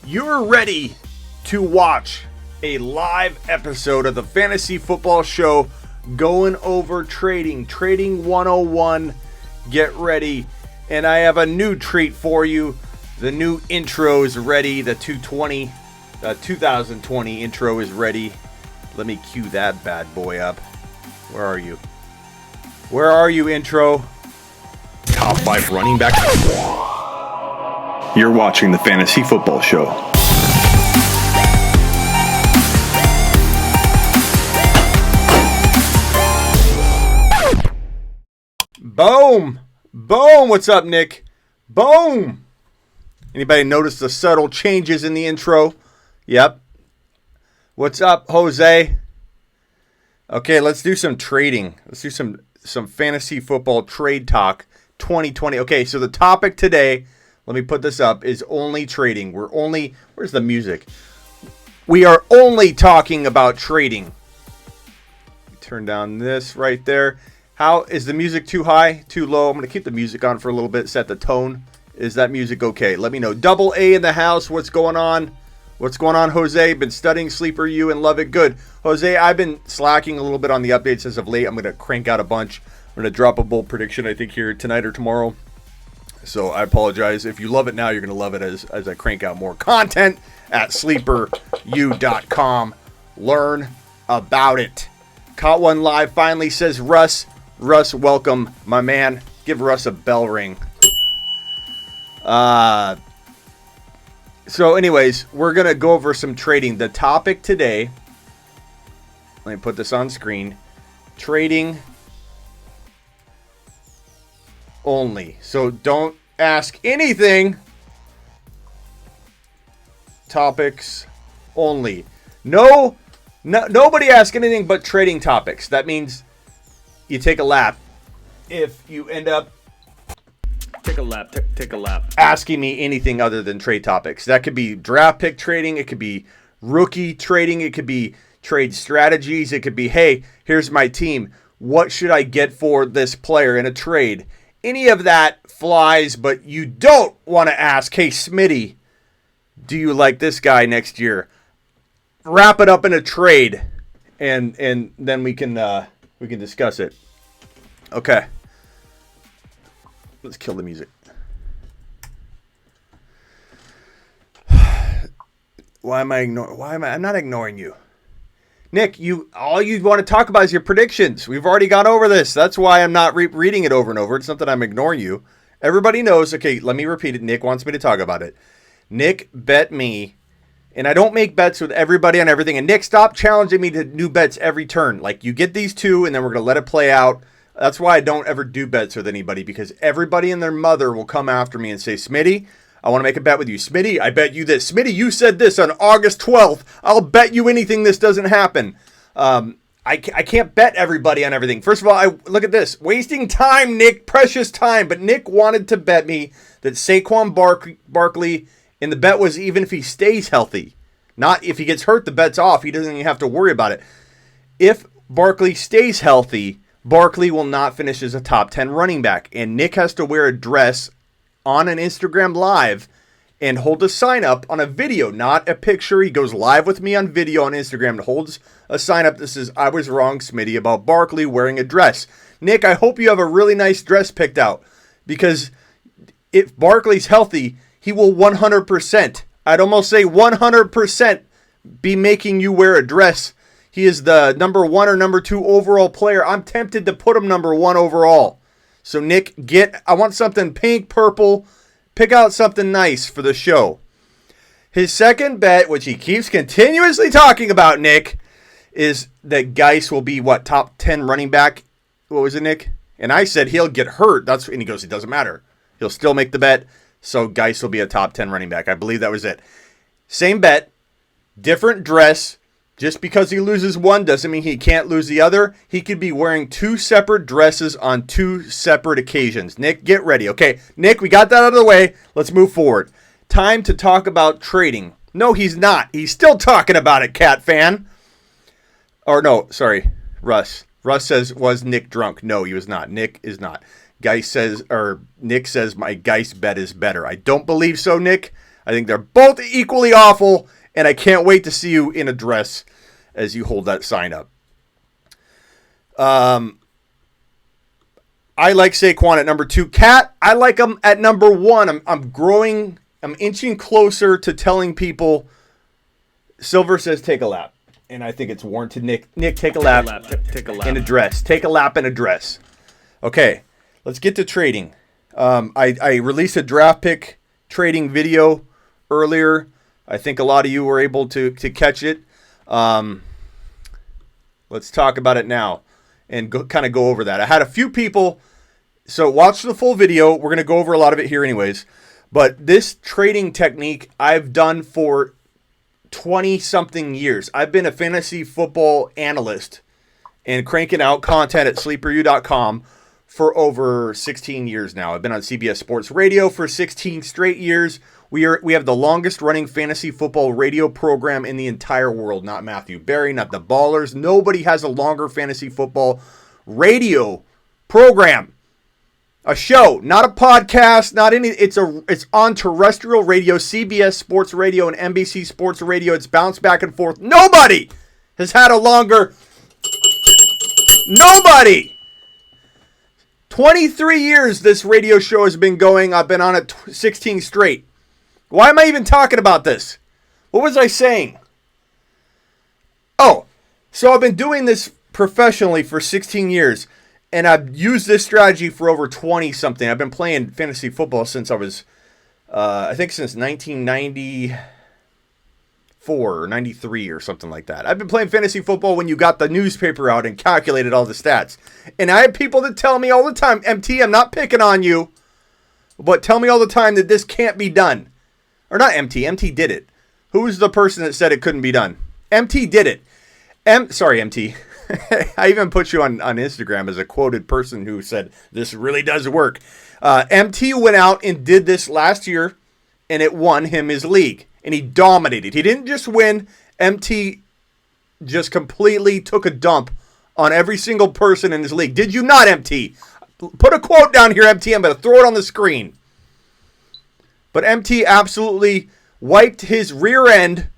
You're ready to watch a live episode of the Fantasy Football Show going over trading 101. Get ready. And I have a new treat for you. The new intro is ready. The 2020 intro is ready. Let me cue that bad boy up. Where are you? Where are you, intro? Top 5 running back. You're watching the Fantasy Football Show. Boom! Boom! What's up, Nick? Boom! Anybody notice the subtle changes in the intro? Yep. What's up, Jose? Okay, let's do some trading. Let's do some fantasy football trade talk 2020. Okay, so the topic today, let me put this up, is only trading. Where's the music? We are only talking about trading. Turn down this right there. How is the music too high, too low? I'm going to keep the music on for a little bit, set the tone. Is that music okay? Let me know. Double A in the house. What's going on? What's going on, Jose? Been studying Sleeper U and love it. Good. Jose, I've been slacking a little bit on the updates as of late. I'm going to crank out a bunch. I'm going to drop a bold prediction, I think, here tonight or tomorrow. So I apologize. If you love it now, you're going to love it as I crank out more content at sleeperu.com. Learn about it. Caught one live finally, says Russ. Russ, welcome, my man. Give Russ a bell ring. So anyways, we're going to go over some trading. The topic today, let me put this on screen, trading only. So don't ask anything. Topics only. Nobody ask anything but trading topics. That means you take a lap. If you end up take a lap asking me anything other than trade topics. That could be draft pick trading, it could be rookie trading, it could be trade strategies, it could be, hey, here's my team. What should I get for this player in a trade? Any of that flies, but you don't want to ask, hey, Smitty, do you like this guy next year? Wrap it up in a trade, and then we can discuss it. Okay. Let's kill the music. I'm not ignoring you. Nick, all you want to talk about is your predictions. We've already gone over this. That's why I'm not reading it over and over. It's not that I'm ignoring you. Everybody knows. Okay, let me repeat it. Nick wants me to talk about it. Nick bet me, and I don't make bets with everybody on everything. And Nick, stop challenging me to new bets every turn. Like, you get these two, and then we're going to let it play out. That's why I don't ever do bets with anybody, because everybody and their mother will come after me and say, Smitty, I want to make a bet with you. Smitty, I bet you this. Smitty, you said this on August 12th. I'll bet you anything this doesn't happen. I can't bet everybody on everything. First of all, look at this. Wasting time, Nick. Precious time. But Nick wanted to bet me that Saquon Barkley, and the bet was even if he stays healthy. Not if he gets hurt, the bet's off. He doesn't even have to worry about it. If Barkley stays healthy, Barkley will not finish as a top 10 running back. And Nick has to wear a dress on an Instagram Live and hold a sign up on a video, not a picture. He goes live with me on video on Instagram and holds a sign up that says, I was wrong, Smitty, about Barkley wearing a dress. Nick, I hope you have a really nice dress picked out, because if Barkley's healthy, he will 100%, I'd almost say 100%, be making you wear a dress. He is the number 1 or number 2 overall player. I'm tempted to put him number 1 overall. So, Nick, I want something pink, purple. Pick out something nice for the show. His second bet, which he keeps continuously talking about, Nick, is that Geis will be, top 10 running back? What was it, Nick? And I said he'll get hurt. And he goes, it doesn't matter. He'll still make the bet. So, Geis will be a top 10 running back. I believe that was it. Same bet, different dress. Just because he loses one doesn't mean he can't lose the other. He could be wearing 2 separate dresses on 2 separate occasions. Nick, get ready. Okay, Nick, we got that out of the way. Let's move forward. Time to talk about trading. No, he's not. He's still talking about it, Cat fan. Or no, sorry, Russ. Russ says, was Nick drunk? No, he was not. Nick is not. Nick says my Geis bet is better. I don't believe so, Nick. I think they're both equally awful, and I can't wait to see you in a dress as you hold that sign up. I like Saquon at number 2. Cat, I like him at number 1. I'm growing. I'm inching closer to telling people. Silver says take a lap, and I think it's warranted. Nick, take a lap. Take a lap. In a dress. Take a lap in a dress. Okay, let's get to trading. I released a draft pick trading video earlier. I think a lot of you were able to catch it. Let's talk about it now and kind of go over that. I had a few people, so watch the full video. We're going to go over a lot of it here anyways. But this trading technique I've done for 20-something years. I've been a fantasy football analyst and cranking out content at sleeperu.com for over 16 years now. I've been on CBS Sports Radio for 16 straight years. We have the longest running fantasy football radio program in the entire world. Not Matthew Berry, not the Ballers. Nobody has a longer fantasy football radio program. A show, not a podcast, not any. It's on terrestrial radio, CBS Sports Radio and NBC Sports Radio. It's bounced back and forth. Nobody has had a longer. Nobody. 23 years this radio show has been going. I've been on it 16 straight. Why am I even talking about this? What was I saying? Oh, so I've been doing this professionally for 16 years. And I've used this strategy for over 20-something. I've been playing fantasy football since I was, I think since 1994 or 93 or something like that. I've been playing fantasy football when you got the newspaper out and calculated all the stats. And I have people that tell me all the time, MT, I'm not picking on you, but tell me all the time that this can't be done. Or not MT, MT did it. Who was the person that said it couldn't be done? MT did it. Sorry, MT. I even put you on Instagram as a quoted person who said, this really does work. MT went out and did this last year, and it won him his league. And he dominated. He didn't just win. MT just completely took a dump on every single person in his league. Did you not, MT? Put a quote down here, MT. I'm going to throw it on the screen. But MT absolutely wiped his rear end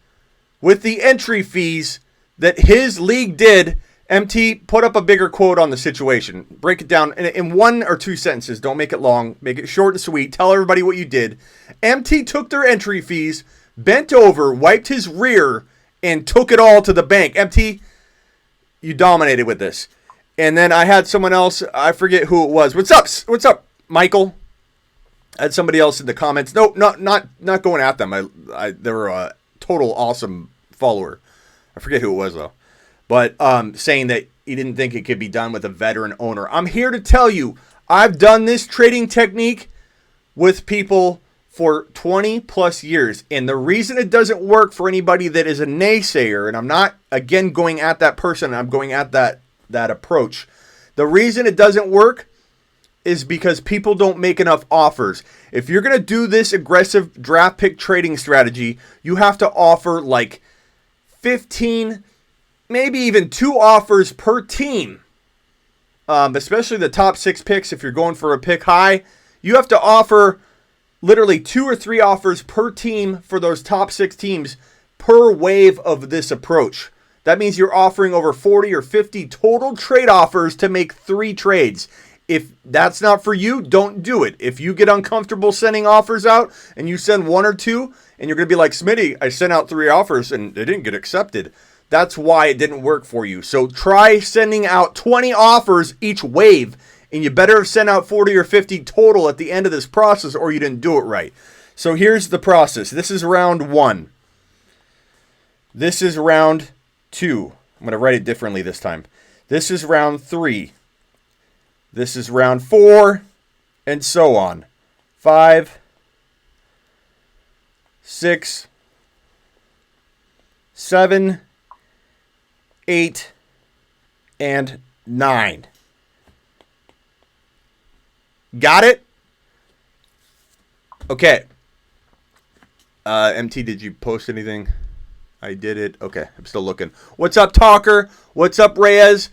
with the entry fees that his league did. MT, put up a bigger quote on the situation. Break it down in 1 or 2 sentences. Don't make it long. Make it short and sweet. Tell everybody what you did. MT took their entry fees, bent over, wiped his rear, and took it all to the bank. MT, you dominated with this. And then I had someone else. I forget who it was. What's up? What's up, Michael? I had somebody else in the comments. No, not going at them. They were a total awesome follower. I forget who it was, though. But saying that he didn't think it could be done with a veteran owner. I'm here to tell you, I've done this trading technique with people for 20 plus years. And the reason it doesn't work for anybody that is a naysayer, and I'm not, again, going at that person, I'm going at that approach. The reason it doesn't work is because people don't make enough offers. If you're going to do this aggressive draft pick trading strategy, you have to offer like 15, maybe even 2 offers per team, especially the top 6 picks. If you're going for a pick high, you have to offer literally 2 or 3 offers per team for those top 6 teams per wave of this approach. That means you're offering over 40 or 50 total trade offers to make 3 trades. If that's not for you, don't do it. If you get uncomfortable sending offers out and you send 1 or 2 and you're going to be like, Smitty, I sent out 3 offers and they didn't get accepted. That's why it didn't work for you. So try sending out 20 offers each wave, and you better have sent out 40 or 50 total at the end of this process or you didn't do it right. So here's the process. This is round 1. This is round 2. I'm going to write it differently this time. This is round 3. This is round 4, and so on. 5, 6, 7, 8, and 9. Got it? Okay. MT, did you post anything? I did it. Okay, I'm still looking. What's up, Talker? What's up, Reyes?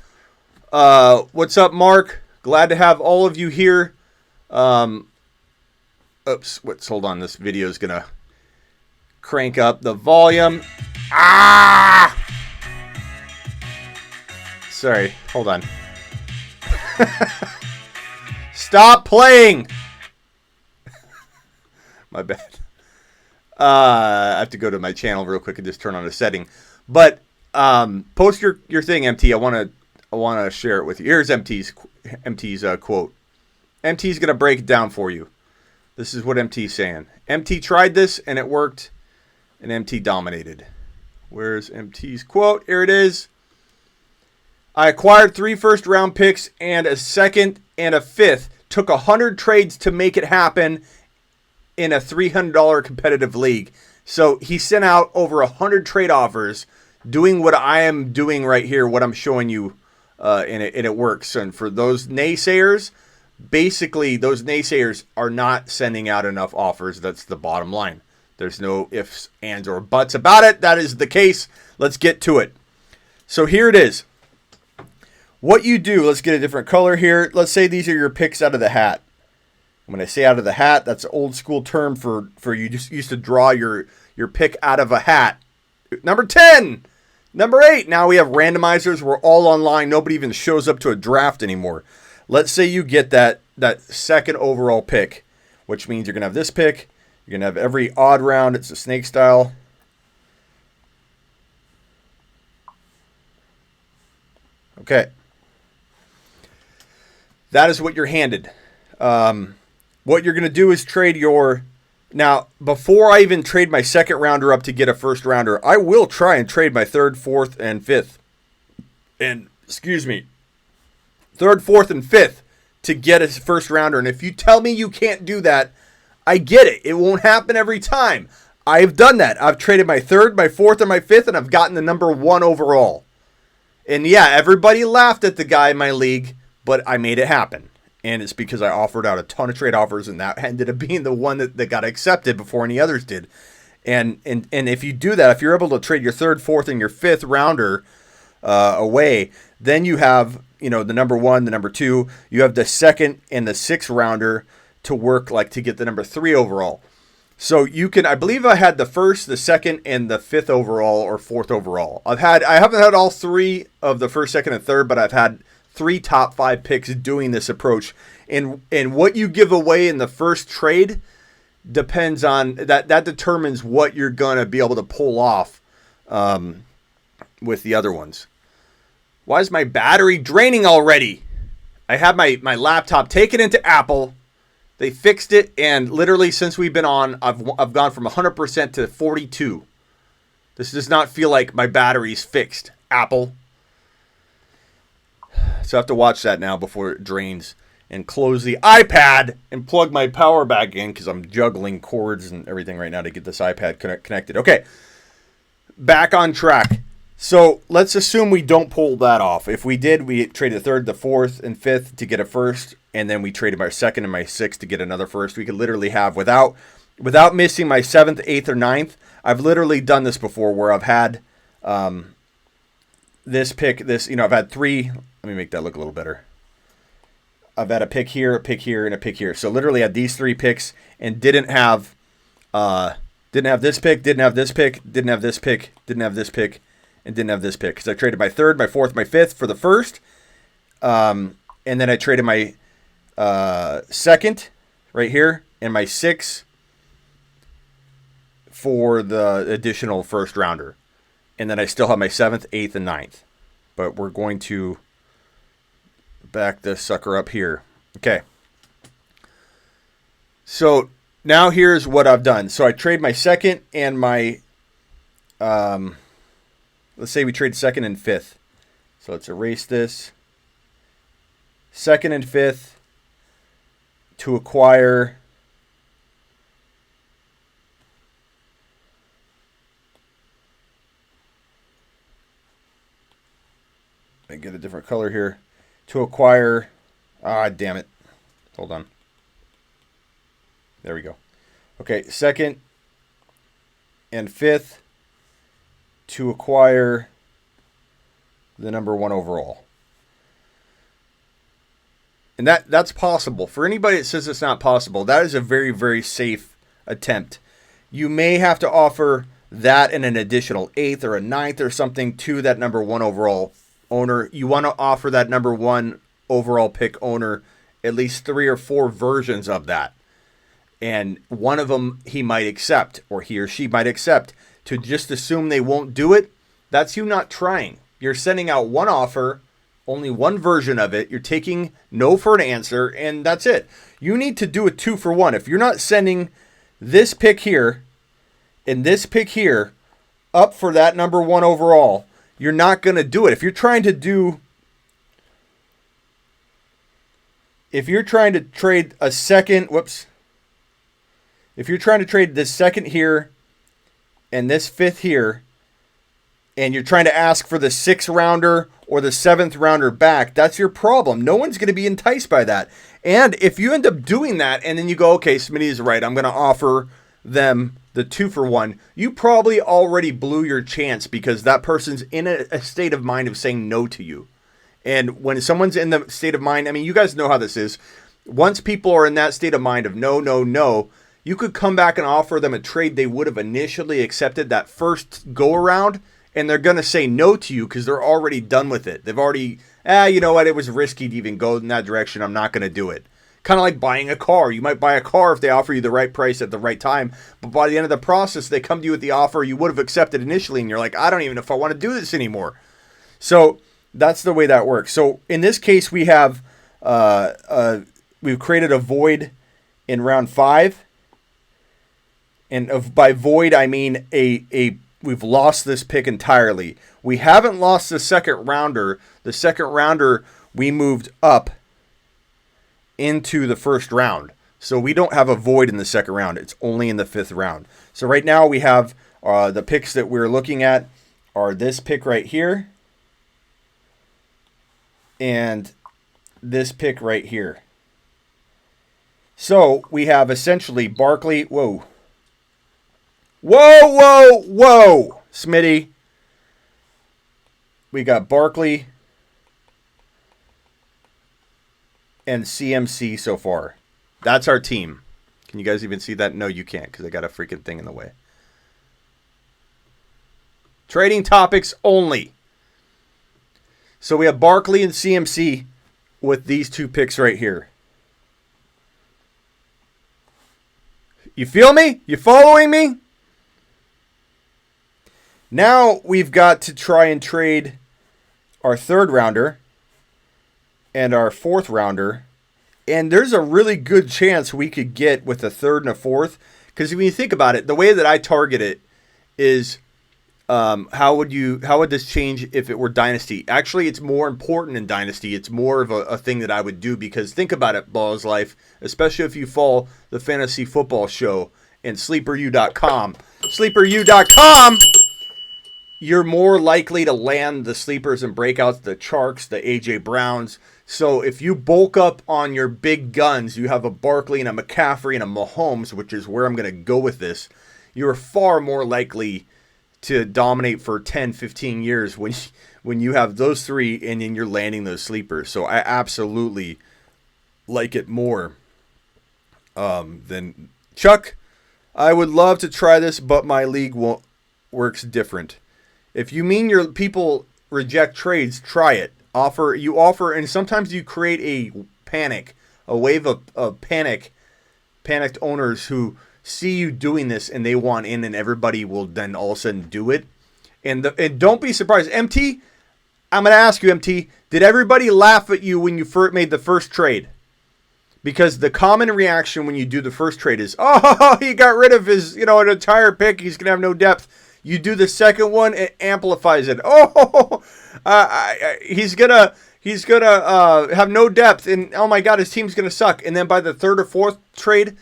What's up, Mark? Glad to have all of you here. Hold on. This video is going to crank up the volume. Ah! Sorry, hold on. Stop playing! My bad. I have to go to my channel real quick and just turn on a setting. But post your thing, MT. I want to share it with you. Here's MT's quote. MT's gonna break it down for you. This is what MT's saying. MT tried this and it worked, and MT dominated. Where's MT's quote? Here it is. I acquired 3 first-round picks and a second and a fifth. Took 100 trades to make it happen in a $300 competitive league. So he sent out over 100 trade offers, doing what I am doing right here, what I'm showing you, and it works. And for those naysayers, basically those naysayers are not sending out enough offers. That's the bottom line. There's no ifs, ands, or buts about it. That is the case. Let's get to it. So here it is. What you do, let's get a different color here. Let's say these are your picks out of the hat. When I say out of the hat, that's an old school term for you just used to draw your pick out of a hat. Number 10, number 8. Now we have randomizers. We're all online. Nobody even shows up to a draft anymore. Let's say you get that second overall pick, which means you're going to have this pick. You're going to have every odd round. It's a snake style. Okay. That is what you're handed. What you're going to do is trade your... Now, before I even trade my second rounder up to get a first rounder, I will try and trade my third, fourth, and fifth. And, third, fourth, and fifth to get a first rounder. And if you tell me you can't do that, I get it. It won't happen every time. I've done that. I've traded my third, my fourth, and my fifth, and I've gotten the number 1 overall. And yeah, everybody laughed at the guy in my league, but I made it happen. And it's because I offered out a ton of trade offers, and that ended up being the one that got accepted before any others did. And if you do that, if you're able to trade your third, fourth, and your fifth rounder away, then you have, the number 1, the number 2. You have the second and the sixth rounder to work to get the number 3 overall. So you can, I believe I had the first, the second, and the fifth overall or fourth overall. I haven't had all 3 of the first, second, and third, but I've had 3 top 5 picks doing this approach. And what you give away in the first trade depends on that determines what you're going to be able to pull off with the other ones. Why is my battery draining already? I have my laptop taken into Apple. They fixed it, and literally since we've been on, I've gone from 100% to 42. This does not feel like my battery's fixed, Apple. So I have to watch that now before it drains, and close the iPad and plug my power back in because I'm juggling cords and everything right now to get this iPad connected. Okay, back on track. So let's assume we don't pull that off. If we did, we traded the third, the fourth, and fifth to get a first, and then we traded my second and my sixth to get another first. We could literally have, without missing my 7th, 8th, or 9th, I've literally done this before where I've had this pick, I've had 3. Let me make that look a little better. I've had a pick here, and a pick here. So literally had these 3 picks and didn't have this pick, didn't have this pick, didn't have this pick, didn't have this pick, and didn't have this pick. Because I traded my third, my fourth, my fifth for the first. And then I traded my second right here and my 6 for the additional first rounder. And then I still have my 7th, 8th, and 9th. But we're going to back this sucker up here. Okay. So now here's what I've done. So I trade my second and my, let's say we trade second and fifth. So let's erase this. Second and fifth to acquire I get a different color here. To acquire, damn it. Hold on. There we go. Okay, second and fifth to acquire the number 1 overall. And that's possible. For anybody that says it's not possible, that is a very, very safe attempt. you may have to offer that and an additional 8th or a 9th or something to that number 1 overall owner. You want to offer that number 1 overall pick owner at least 3 or 4 versions of that. And one of them he might accept, or he or she might accept. To just assume they won't do it, that's you not trying. You're sending out one offer, only one version of it. You're taking no for an answer, and that's it. You need to do a 2 for 1. If you're not sending this pick here and this pick here up for that number 1 overall, you're not going to do it. If you're trying to trade a second, if you're trying to trade this second here and this 5th here, and you're trying to ask for the 6th rounder or the 7th rounder back, that's your problem. No one's going to be enticed by that. And if you end up doing that and then you go, okay, Smitty is right, I'm going to offer them the 2 for 1, you probably already blew your chance because that person's in a state of mind of saying no to you. And when someone's in the state of mind, I mean, you guys know how this is. Once people are in that state of mind of no, no, no, you could come back and offer them a trade they would have initially accepted that first go around, and they're going to say no to you because they're already done with it. They've already, you know what, it was risky to even go in that direction. I'm not going to do it. Kind of like buying a car. You might buy a car if they offer you the right price at the right time, but by the end of the process, they come to you with the offer you would have accepted initially, and you're like, I don't even know if I want to do this anymore. So that's the way that works. So in this case, we have we've created a void in round 5. And by void, I mean we've lost this pick entirely. We haven't lost the second rounder. The second rounder, we moved up into the first round. So we don't have a void in the second round. It's only in the 5th round. So right now we have the picks that we're looking at are this pick right here and this pick right here. So we have essentially Barkley. Whoa, Smitty. We got Barkley and CMC so far. That's our team. Can you guys even see that? No, you can't because I got a freaking thing in the way. Trading topics only. So we have Barkley and CMC with these 2 picks right here. You feel me? You following me? Now we've got to try and trade our 3rd rounder and our 4th rounder. And there's a really good chance we could get with a 3rd and a 4th. Because when you think about it, the way that I target it is how would this change if it were Dynasty? Actually, it's more important in Dynasty. It's more of a thing that I would do because think about it, Balls Life, especially if you follow the Fantasy Football Show and SleeperU.com. SleeperU.com! You're more likely to land the sleepers and breakouts, the Charks, the A.J. Browns. So if you bulk up on your big guns, you have a Barkley and a McCaffrey and a Mahomes, which is where I'm going to go with this, you're far more likely to dominate for 10, 15 years when you have those 3 and then you're landing those sleepers. So I absolutely like it more than Chuck. I would love to try this, but my league works different. If you mean your people reject trades, try it. You offer, and sometimes you create a wave of panicked owners who see you doing this and they want in, and everybody will then all of a sudden do it. And don't be surprised. MT, I'm going to ask you, MT, did everybody laugh at you when you made the first trade? Because the common reaction when you do the first trade is, oh, he got rid of his, an entire pick. He's going to have no depth. You do the second one, it amplifies it. He's gonna have no depth, and oh my God, his team's gonna suck. And then by the 3rd or 4th trade,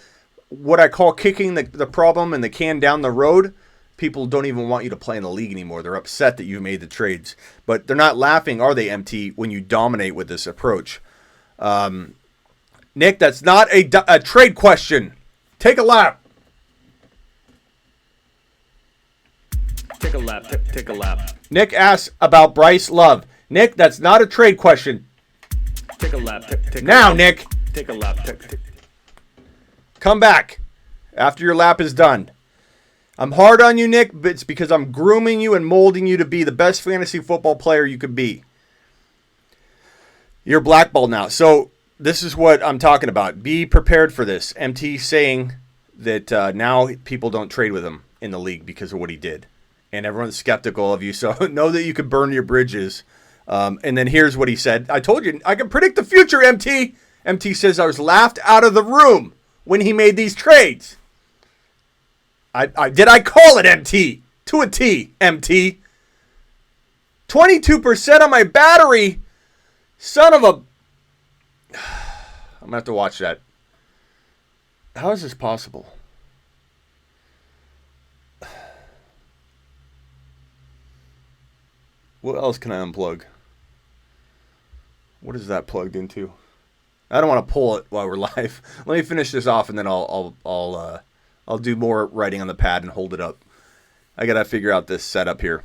what I call kicking the problem and the can down the road, people don't even want you to play in the league anymore. They're upset that you made the trades, but they're not laughing, are they, MT? When you dominate with this approach, Nick, that's not a trade question. Take a lap. Take a lap. Nick asks about Bryce Love. Nick, that's not a trade question. Take a lap. Now, Nick. Take a lap. Come back after your lap is done. I'm hard on you, Nick, but it's because I'm grooming you and molding you to be the best fantasy football player you could be. You're blackballed now. So this is what I'm talking about. Be prepared for this. MT saying that now people don't trade with him in the league because of what he did. And everyone's skeptical of you. So know that you could burn your bridges. And then here's what he said. I told you, I can predict the future, MT. MT says I was laughed out of the room when he made these trades. Did I call it, MT? To a T, MT. 22% on my battery. Son of a... I'm going to have to watch that. How is this possible? What else can I unplug? What is that plugged into? I don't want to pull it while we're live. Let me finish this off, and then I'll do more writing on the pad and hold it up. I gotta figure out this setup here.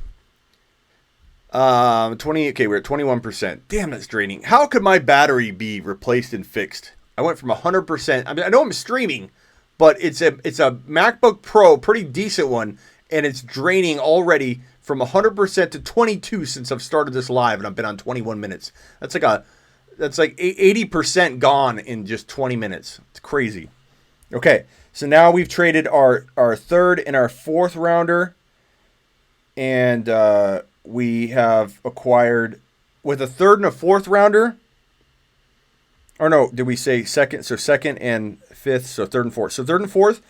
20. Okay, we're at 21%. Damn, that's draining. How could my battery be replaced and fixed? I went from 100%. I mean, I know I'm streaming, but it's a MacBook Pro, pretty decent one, and it's draining already from 100% to 22 since I've started this live, and I've been on 21 minutes. That's like 80% gone in just 20 minutes. It's crazy. Okay, so now we've traded our third and our fourth rounder, and we have acquired with a third and a fourth rounder. Or no, did we say second? So second and fifth, so third and fourth. So third and fourth,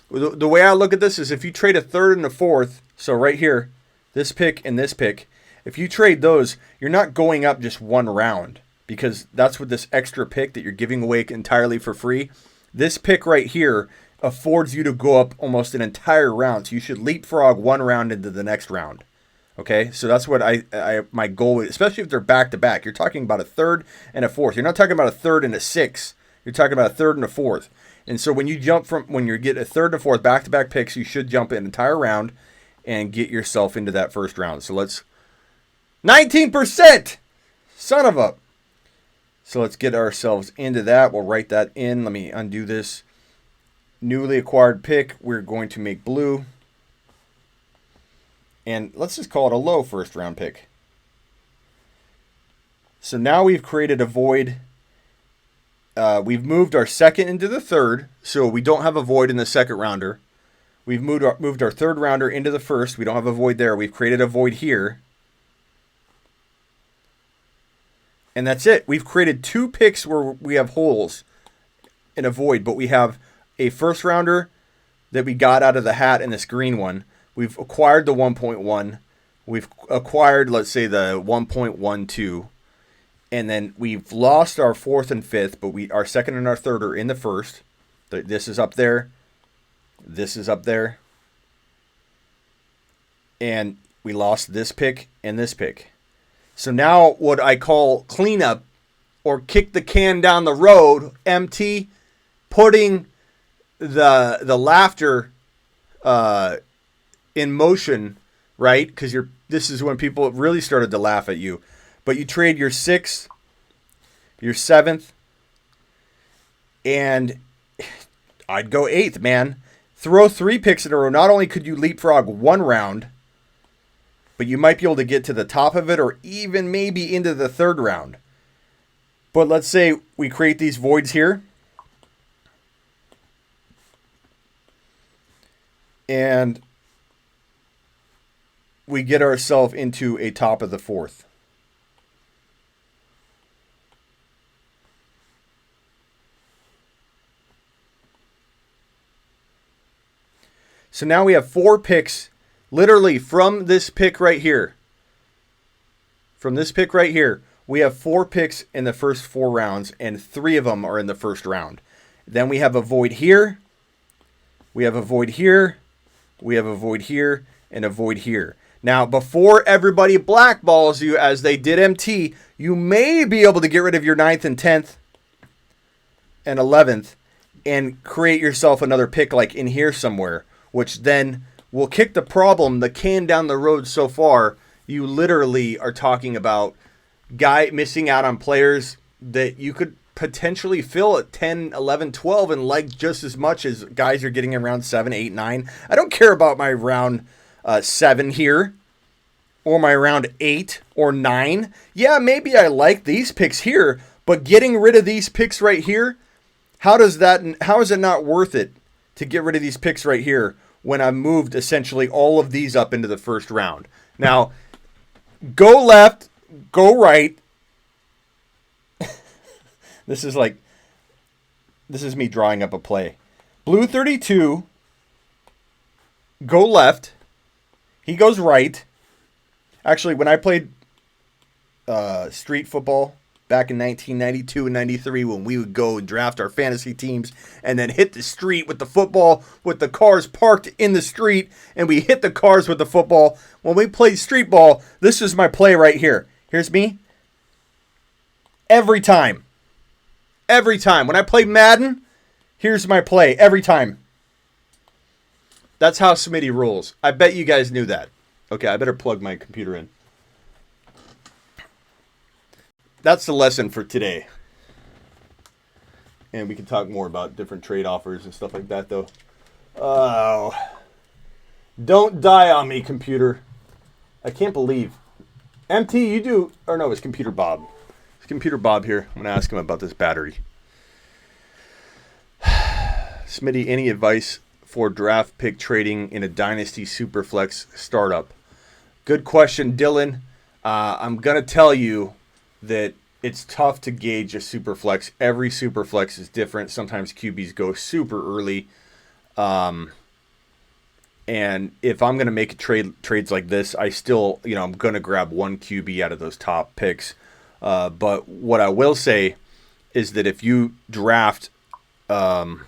the way I look at this is if you trade a third and a fourth, so right here, this pick and this pick, if you trade those, you're not going up just one round because that's what this extra pick that you're giving away entirely for free. This pick right here affords you to go up almost an entire round. So you should leapfrog one round into the next round. Okay, so that's what my goal is, especially if they're back-to-back. You're talking about a third and a fourth. You're not talking about a third and a sixth. You're talking about a third and a fourth. And so when you get a third and a fourth back-to-back picks, you should jump an entire round and get yourself into that first round. So let's... 19%! Son of a... So let's get ourselves into that. We'll write that in. Let me undo this. Newly acquired pick. We're going to make blue. And let's just call it a low first round pick. So now we've created a void. We've moved our second into the third. So we don't have a void in the second rounder. We've moved our third rounder into the first. We don't have a void there. We've created a void here. And that's it. We've created two picks where we have holes in a void. But we have a first rounder that we got out of the hat in this green one. We've acquired the 1.1. We've acquired, let's say, the 1.12. And then we've lost our fourth and fifth, but our second and our third are in the first. This is up there. This is up there. And we lost this pick and this pick. So now what I call cleanup or kick the can down the road, MT, putting the laughter in motion, right? Because this is when people really started to laugh at you. But you trade your sixth, your seventh, and I'd go eighth, man. Throw three picks in a row. Not only could you leapfrog one round, but you might be able to get to the top of it or even maybe into the third round. But let's say we create these voids here. And we get ourselves into a top of the fourth. So now we have four picks, literally from this pick right here. From this pick right here, we have four picks in the first four rounds, and three of them are in the first round. Then we have a void here. We have a void here. We have a void here and a void here. Now, before everybody blackballs you as they did MT, you may be able to get rid of your 9th and 10th and 11th and create yourself another pick like in here somewhere, which then will kick the can down the road so far. You literally are talking about missing out on players that you could potentially fill at 10, 11, 12 and like just as much as guys are getting around 7, 8, 9. I don't care about my round 7 here or my round 8 or 9. Yeah, maybe I like these picks here, but getting rid of these picks right here, how is it not worth it to get rid of these picks right here when I've moved essentially all of these up into the first round? Now, go left, go right. This is me drawing up a play. Blue 32, go left. He goes right. Actually, when I played street football back in 1992 and 93, when we would go and draft our fantasy teams and then hit the street with the football with the cars parked in the street, and we hit the cars with the football. When we played street ball, this is my play right here. Here's me. Every time. Every time. When I play Madden, here's my play. Every time. That's how Smitty rules. I bet you guys knew that. Okay, I better plug my computer in. That's the lesson for today. And we can talk more about different trade offers and stuff like that, though. Oh. Don't die on me, computer. I can't believe. MT, you do... Or no, it's Computer Bob. It's Computer Bob here. I'm going to ask him about this battery. Smitty, any advice for draft pick trading in a Dynasty Superflex startup? Good question, Dylan. I'm going to tell you that it's tough to gauge a Superflex. Every Superflex is different. Sometimes QBs go super early. And if I'm going to make trades like this, I still, I'm going to grab one QB out of those top picks. But what I will say is that if you draft Dried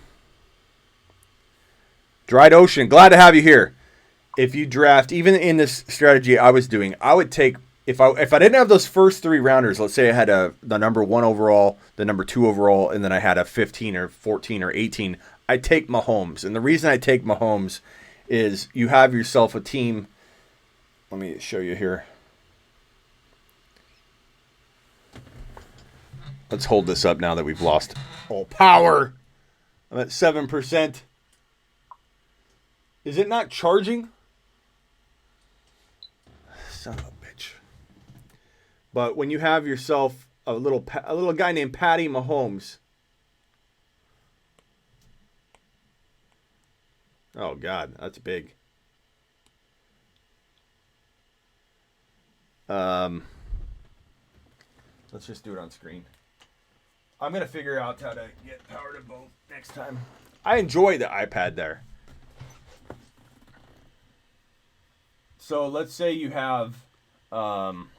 Ocean, glad to have you here. If you draft, even in this strategy I was doing, I would take, if I didn't have those first 3 rounders, let's say I had the number 1 overall, the number 2 overall, and then I had a 15 or 14 or 18, I'd take Mahomes. And the reason I take Mahomes is you have yourself a team. Let me show you here. Let's hold this up now that we've lost all power. I'm at 7%. Is it not charging? Son of a bitch. But when you have yourself a little guy named Patty Mahomes. Oh, God, that's big. Let's just do it on screen. I'm going to figure out how to get power to both next time. I enjoy the iPad there. So let's say you have Mahomes,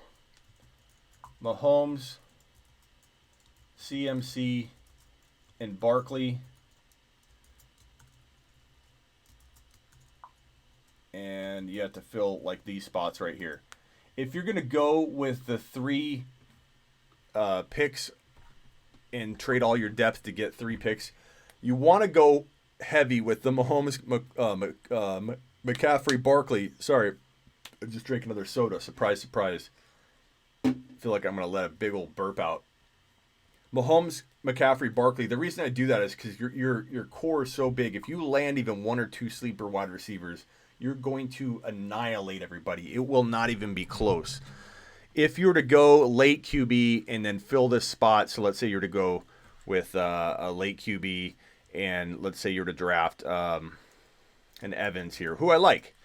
CMC, and Barkley. And you have to fill like these spots right here. If you're going to go with the 3 picks and trade all your depth to get 3 picks, you want to go heavy with the Mahomes, McCaffrey, Barkley. Sorry, I just drank another soda. Surprise, surprise. I feel like I'm going to let a big old burp out. Mahomes, McCaffrey, Barkley. The reason I do that is because your core is so big. If you land even 1 or 2 sleeper wide receivers, you're going to annihilate everybody. It will not even be close. If you were to go late QB and then fill this spot, so let's say you're to go with a late QB, and let's say you're to draft an Evans here, who I like.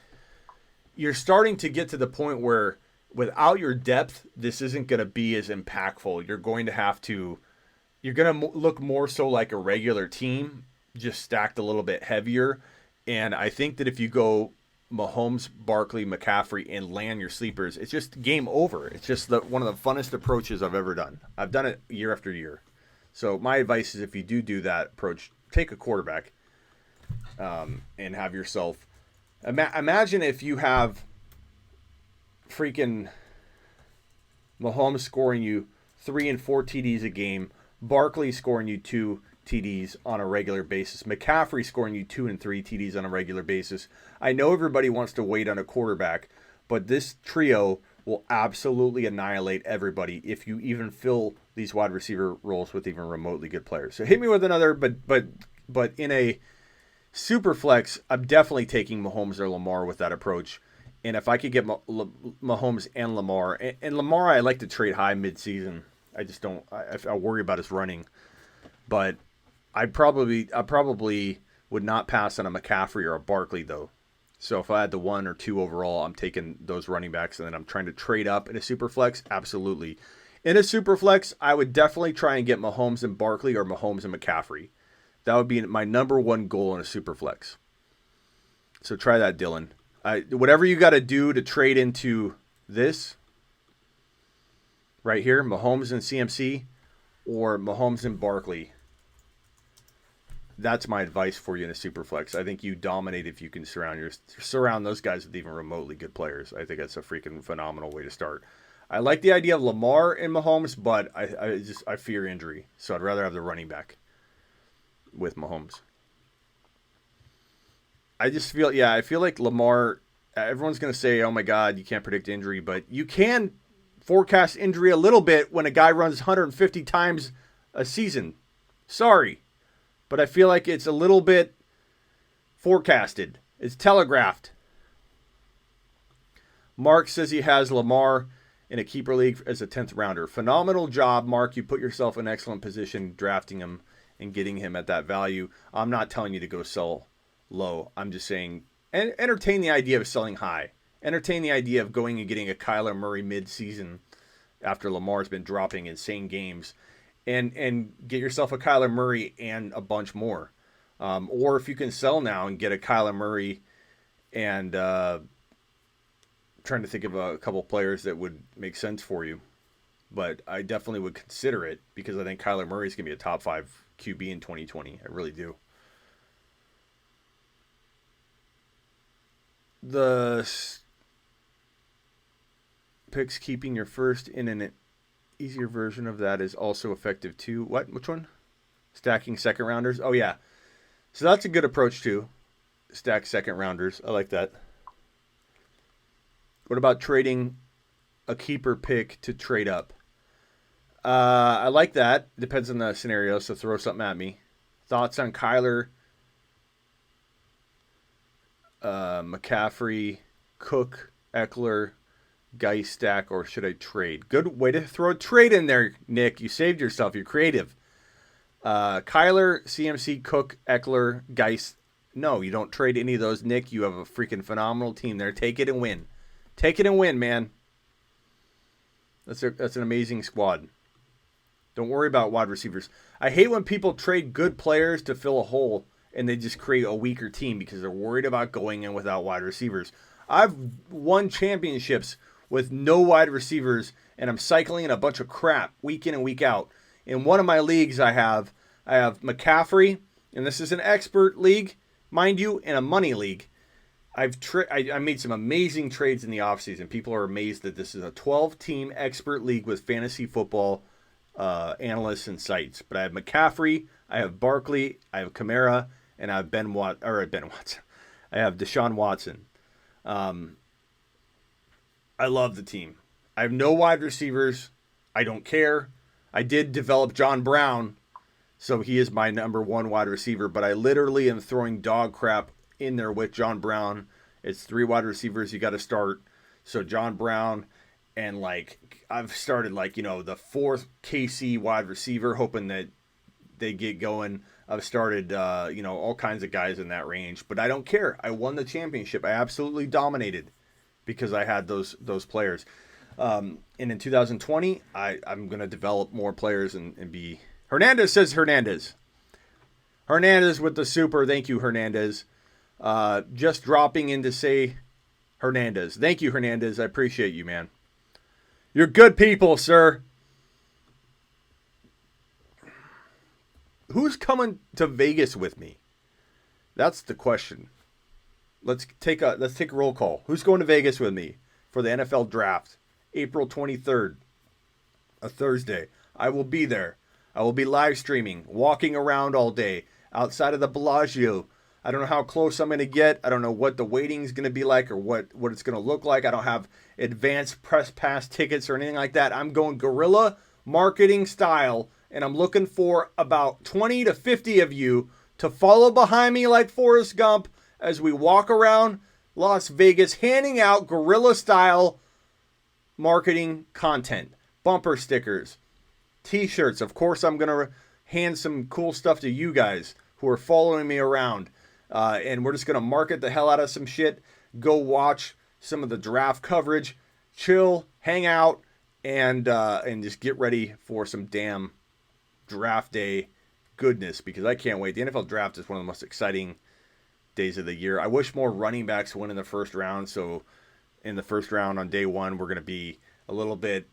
You're starting to get to the point where without your depth, this isn't going to be as impactful. You're going to look more so like a regular team, just stacked a little bit heavier. And I think that if you go Mahomes, Barkley, McCaffrey, and land your sleepers, it's just game over. It's just one of the funnest approaches I've ever done. I've done it year after year. So my advice is if you do that approach, take a quarterback and have yourself... Imagine if you have freaking Mahomes scoring you 3 and 4 TDs a game, Barkley scoring you 2 TDs on a regular basis, McCaffrey scoring you 2 and 3 TDs on a regular basis. I know everybody wants to wait on a quarterback, but this trio will absolutely annihilate everybody if you even fill these wide receiver roles with even remotely good players. So hit me with another, but in a super flex, I'm definitely taking Mahomes or Lamar with that approach. And if I could get Mahomes and Lamar, and Lamar, I like to trade high mid-season. I just don't. I worry about his running, but I probably would not pass on a McCaffrey or a Barkley though. So if I had the 1 or 2 overall, I'm taking those running backs, and then I'm trying to trade up in a super flex. Absolutely, in a super flex, I would definitely try and get Mahomes and Barkley or Mahomes and McCaffrey. That would be my number one goal in a super flex. So try that, Dylan. Whatever you got to do to trade into this right here, Mahomes and CMC or Mahomes and Barkley. That's my advice for you in a super flex. I think you dominate if you can surround those guys with even remotely good players. I think that's a freaking phenomenal way to start. I like the idea of Lamar and Mahomes, but I fear injury, so I'd rather have the running back with Mahomes. I feel like Lamar, everyone's going to say, oh my God, you can't predict injury, but you can forecast injury a little bit when a guy runs 150 times a season. Sorry, but I feel like it's a little bit forecasted. It's telegraphed. Mark says he has Lamar in a keeper league as a 10th rounder. Phenomenal job, Mark. You put yourself in excellent position drafting him and getting him at that value. I'm not telling you to go sell low. I'm just saying, and entertain the idea of selling high. Entertain the idea of going and getting a Kyler Murray mid-season after Lamar's been dropping insane games, and get yourself a Kyler Murray and a bunch more. Or if you can sell now and get a Kyler Murray and trying to think of a couple players that would make sense for you. But I definitely would consider it because I think Kyler Murray is going to be a top 5 QB in 2020. I really do. The picks keeping your first in an easier version of that is also effective too. What? Which one? Stacking second rounders? Oh, yeah. So that's a good approach too. Stack second rounders. I like that. What about trading a keeper pick to trade up? I like that. Depends on the scenario, so throw something at me. Thoughts on Kyler, McCaffrey, Cook, Eckler, Geist stack, or should I trade? Good way to throw a trade in there, Nick. You saved yourself. You're creative. Kyler, CMC, Cook, Eckler, Geist. No, you don't trade any of those, Nick. You have a freaking phenomenal team there. Take it and win. Take it and win, man. That's an amazing squad. Don't worry about wide receivers. I hate when people trade good players to fill a hole and they just create a weaker team because they're worried about going in without wide receivers. I've won championships with no wide receivers, and I'm cycling in a bunch of crap week in and week out. In one of my leagues, I have McCaffrey, and this is an expert league, mind you, in a money league. I made some amazing trades in the offseason. People are amazed that this is a 12-team expert league with fantasy football analysts and sites. But I have McCaffrey, I have Barkley, I have Kamara, and I have Ben Watson. I have Deshaun Watson. I love the team. I have no wide receivers. I don't care. I did develop John Brown, so he is my number one wide receiver, but I literally am throwing dog crap in there with John Brown. It's 3 wide receivers you got to start. So John Brown, and I've started the 4th KC wide receiver, hoping that they get going. I've started all kinds of guys in that range, but I don't care. I won the championship. I absolutely dominated because I had those players. And in 2020, I'm going to develop more players and be... Hernandez says Hernandez. Hernandez with the super. Thank you, Hernandez. Just dropping in to say Hernandez. Thank you, Hernandez. I appreciate you, man. You're good people, sir. Who's coming to Vegas with me? That's the question. Let's take a roll call. Who's going to Vegas with me for the NFL draft? April 23rd, a Thursday. I will be there. I will be live streaming, walking around all day outside of the Bellagio. I don't know how close I'm going to get. I don't know what the waiting is going to be like or what it's going to look like. I don't have advanced press pass tickets or anything like that. I'm going guerrilla marketing style, and I'm looking for about 20 to 50 of you to follow behind me like Forrest Gump as we walk around Las Vegas handing out guerrilla style marketing content, bumper stickers, t-shirts. Of course, I'm going to hand some cool stuff to you guys who are following me around. And we're just going to market the hell out of some shit. Go watch some of the draft coverage, chill, hang out, and just get ready for some damn draft day goodness, because I can't wait. The NFL draft is one of the most exciting days of the year. I wish more running backs win in the first round. So in the first round on day one, we're going to be a little bit,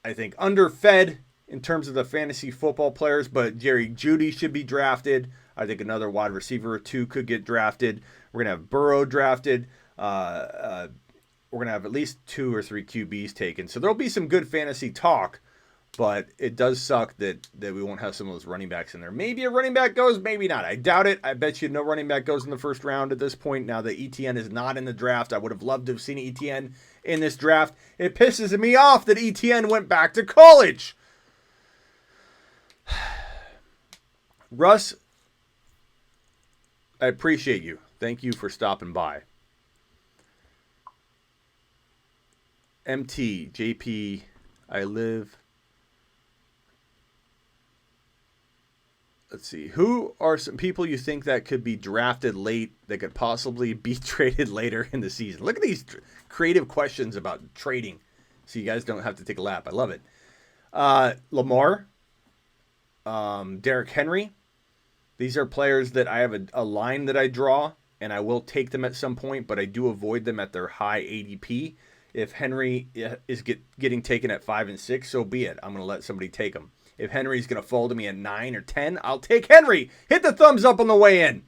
I think, underfed in terms of the fantasy football players, but Jerry Jeudy should be drafted. I think another wide receiver or two could get drafted. We're going to have Burrow drafted. We're going to have at least 2 or 3 QBs taken. So there'll be some good fantasy talk, but it does suck that we won't have some of those running backs in there. Maybe a running back goes, maybe not. I doubt it. I bet you no running back goes in the first round at this point. Now that ETN is not in the draft, I would have loved to have seen ETN in this draft. It pisses me off that ETN went back to college. Russ, I appreciate you. Thank you for stopping by. MT, JP, I live. Let's see. Who are some people you think that could be drafted late that could possibly be traded later in the season? Look at these creative questions about trading, so you guys don't have to take a lap. I love it. Lamar, Derrick Henry. These are players that I have a line that I draw, and I will take them at some point, but I do avoid them at their high ADP. If Henry is getting taken at 5 and 6, so be it. I'm going to let somebody take him. If Henry's going to fall to me at 9 or 10, I'll take Henry. Hit the thumbs up on the way in.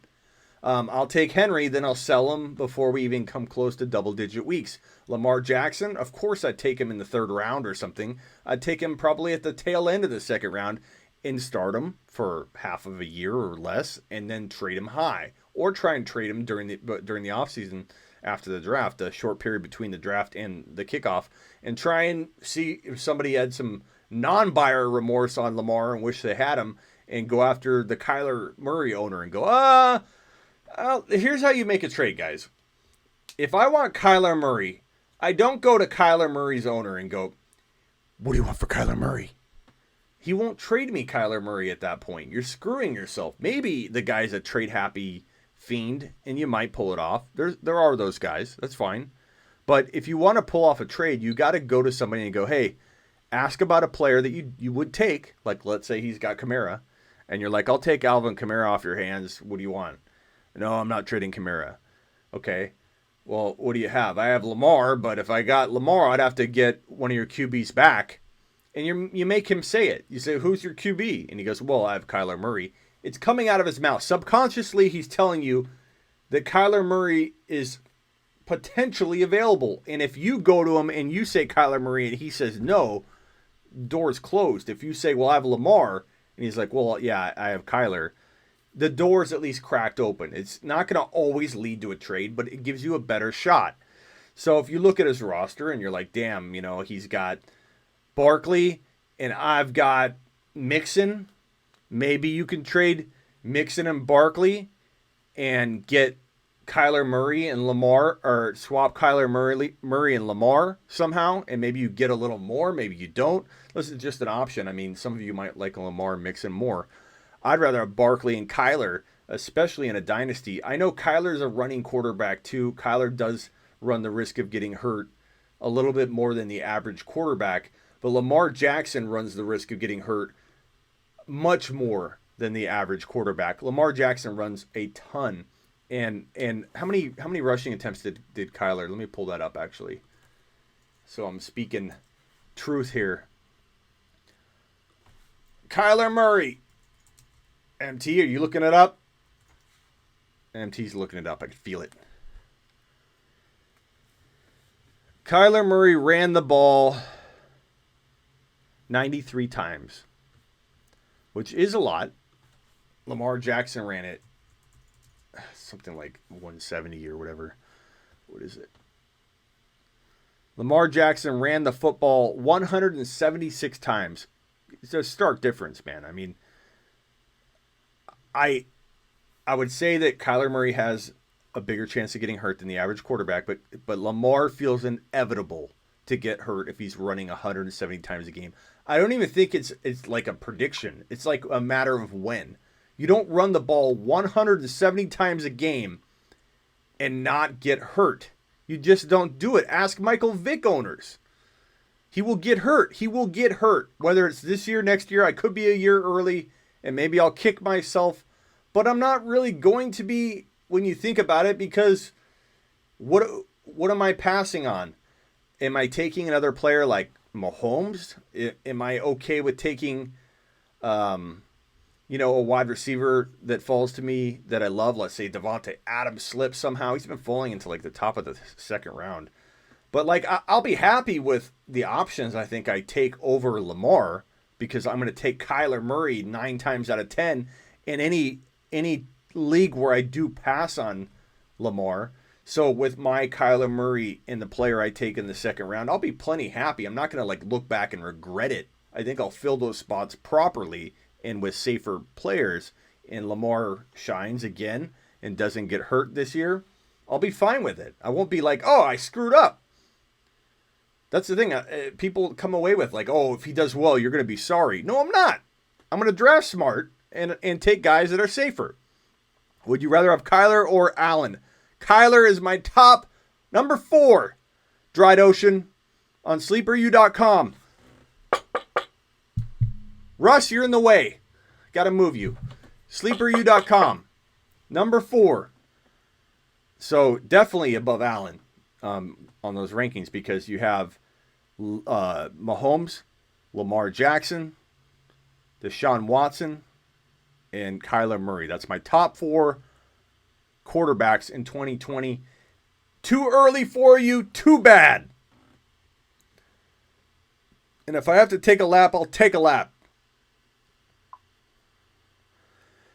I'll take Henry, then I'll sell him before we even come close to double-digit weeks. Lamar Jackson, of course I'd take him in the 3rd round or something. I'd take him probably at the tail end of the 2nd round and start him for half of a year or less, and then trade him high, or try and trade him during the offseason after the draft, the short period between the draft and the kickoff, and try and see if somebody had some non-buyer remorse on Lamar and wish they had him, and go after the Kyler Murray owner and go, here's how you make a trade, guys. If I want Kyler Murray, I don't go to Kyler Murray's owner and go, what do you want for Kyler Murray? He won't trade me Kyler Murray at that point. You're screwing yourself. Maybe the guy's a trade-happy fiend, and you might pull it off. There are those guys. That's fine. But if you want to pull off a trade, you got to go to somebody and go, hey, ask about a player that you would take. Like, let's say he's got Kamara, and you're like, I'll take Alvin Kamara off your hands. What do you want? No, I'm not trading Kamara. Okay. Well, what do you have? I have Lamar, but if I got Lamar, I'd have to get one of your QBs back. And you make him say it. You say, who's your QB? And he goes, well, I have Kyler Murray. It's coming out of his mouth. Subconsciously, he's telling you that Kyler Murray is potentially available. And if you go to him and you say Kyler Murray and he says no, door's closed. If you say, well, I have Lamar, and he's like, well, yeah, I have Kyler, the door's at least cracked open. It's not going to always lead to a trade, but it gives you a better shot. So if you look at his roster and you're like, damn, he's got Barkley, and I've got Mixon. Maybe you can trade Mixon and Barkley and get Kyler Murray and Lamar, or swap Kyler Murray and Lamar somehow, and maybe you get a little more, maybe you don't. This is just an option. I mean, some of you might like Lamar and Mixon more. I'd rather have Barkley and Kyler, especially in a dynasty. I know Kyler's a running quarterback too. Kyler does run the risk of getting hurt a little bit more than the average quarterback, but Lamar Jackson runs the risk of getting hurt much more than the average quarterback. Lamar Jackson runs a ton. And how many rushing attempts did Kyler? Let me pull that up, actually. So I'm speaking truth here. Kyler Murray. MT, are you looking it up? MT's looking it up. I can feel it. Kyler Murray ran the ball 93 times, which is a lot. Lamar Jackson ran it something like 170 or whatever. What is it? Lamar Jackson ran the football 176 times. it's a stark difference, man. I mean, I would say that Kyler Murray has a bigger chance of getting hurt than the average quarterback, but Lamar feels inevitable to get hurt if he's running 170 times a game. I don't even think it's like a prediction. It's like a matter of when. You don't run the ball 170 times a game and not get hurt. You just don't do it. Ask Michael Vick owners. He will get hurt. He will get hurt. Whether it's this year, next year, I could be a year early, and maybe I'll kick myself. But I'm not really going to be when you think about it, because what am I passing on? Am I taking another player like Mahomes? Am I okay with taking, a wide receiver that falls to me that I love? Let's say Devontae Adams slips somehow. He's been falling into like the top of the second round. But like I'll be happy with the options I think I take over Lamar, because I'm going to take Kyler Murray 9 times out of 10 in any league where I do pass on Lamar. So with my Kyler Murray and the player I take in the second round, I'll be plenty happy. I'm not going to like look back and regret it. I think I'll fill those spots properly and with safer players. And Lamar shines again and doesn't get hurt this year, I'll be fine with it. I won't be like, oh, I screwed up. That's the thing. People come away with like, oh, if he does well, you're going to be sorry. No, I'm not. I'm going to draft smart and take guys that are safer. Would you rather have Kyler or Allen? Kyler is my top number 4. Dried Ocean on sleeperu.com. Russ, you're in the way. Got to move you. Sleeperu.com. Number 4. So definitely above Allen on those rankings, because you have Mahomes, Lamar Jackson, Deshaun Watson, and Kyler Murray. That's my top 4 quarterbacks in 2020. Too early for you, too bad. And if I have to take a lap, I'll take a lap.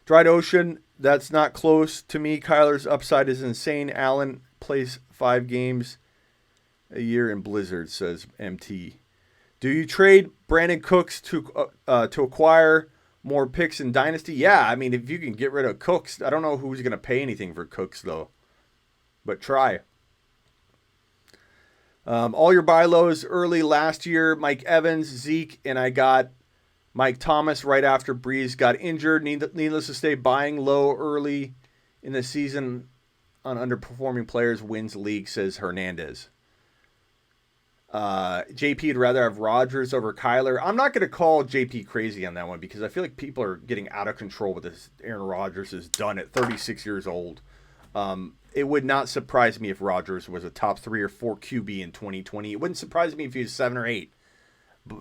Dried Ocean, that's not close to me. Kyler's upside is insane. Allen plays 5 games a year in Blizzard, says MT. Do you trade Brandon Cooks to acquire more picks in Dynasty? Yeah, I mean, if you can get rid of Cooks, I don't know who's going to pay anything for Cooks, though. But try. All your buy lows early last year, Mike Evans, Zeke, and I got Mike Thomas right after Breeze got injured. Needless to say, buying low early in the season on underperforming players wins league, says Hernandez. JP would rather have Rodgers over Kyler. I'm not going to call JP crazy on that one, because I feel like people are getting out of control with this. Aaron Rodgers is done at 36 years old. It would not surprise me if Rodgers was a top 3 or 4 QB in 2020. It wouldn't surprise me if he was 7 or 8,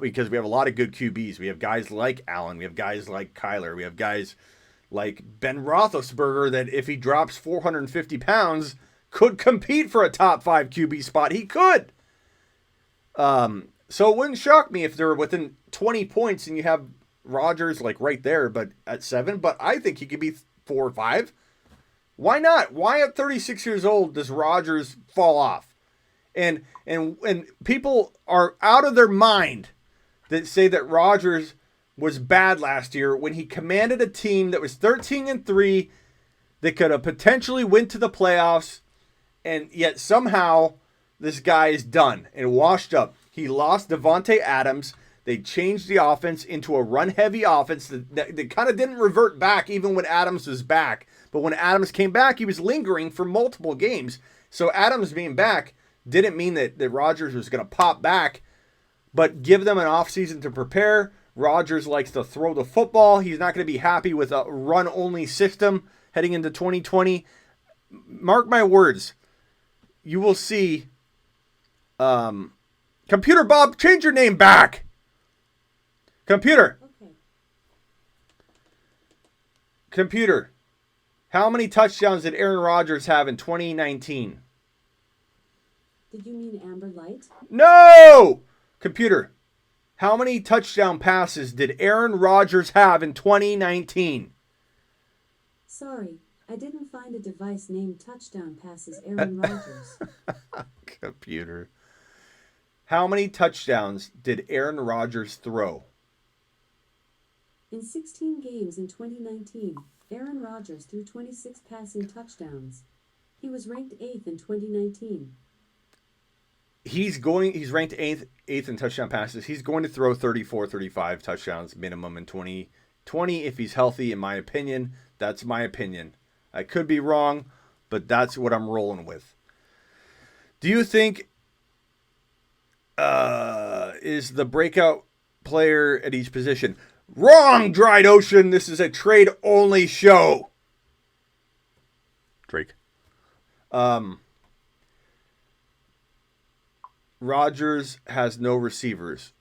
because we have a lot of good QBs. We have guys like Allen. We have guys like Kyler. We have guys like Ben Roethlisberger that if he drops 450 pounds could compete for a top 5 QB spot. He could. So it wouldn't shock me if they're within 20 points and you have Rodgers like right there, but at 7. But I think he could be 4 or 5. Why not? Why at 36 years old does Rodgers fall off? And people are out of their mind that say that Rodgers was bad last year when he commanded a team that was 13-3 that could have potentially went to the playoffs, and yet somehow this guy is done and washed up. He lost Devontae Adams. They changed the offense into a run-heavy offense that kind of didn't revert back even when Adams was back. But when Adams came back, he was lingering for multiple games. So Adams being back didn't mean that Rodgers was going to pop back, but give them an offseason to prepare. Rodgers likes to throw the football. He's not going to be happy with a run-only system heading into 2020. Mark my words. You will see... Computer Bob, change your name back. Computer. Okay. Computer. How many touchdowns did Aaron Rodgers have in 2019? Did you mean Amber Light? No! Computer. How many touchdown passes did Aaron Rodgers have in 2019? Sorry, I didn't find a device named Touchdown Passes Aaron Rodgers. Computer. How many touchdowns did Aaron Rodgers throw In 16 games in 2019, Aaron Rodgers threw 26 passing touchdowns. He was ranked 8th in 2019. He's ranked eighth in touchdown passes. He's going to throw 34, 35 touchdowns minimum in 2020 if he's healthy, in my opinion. That's my opinion. I could be wrong, but that's what I'm rolling with. Do you think is the breakout player at each position? Wrong, Dried Ocean. This is a trade-only show. Drake. Rodgers has no receivers.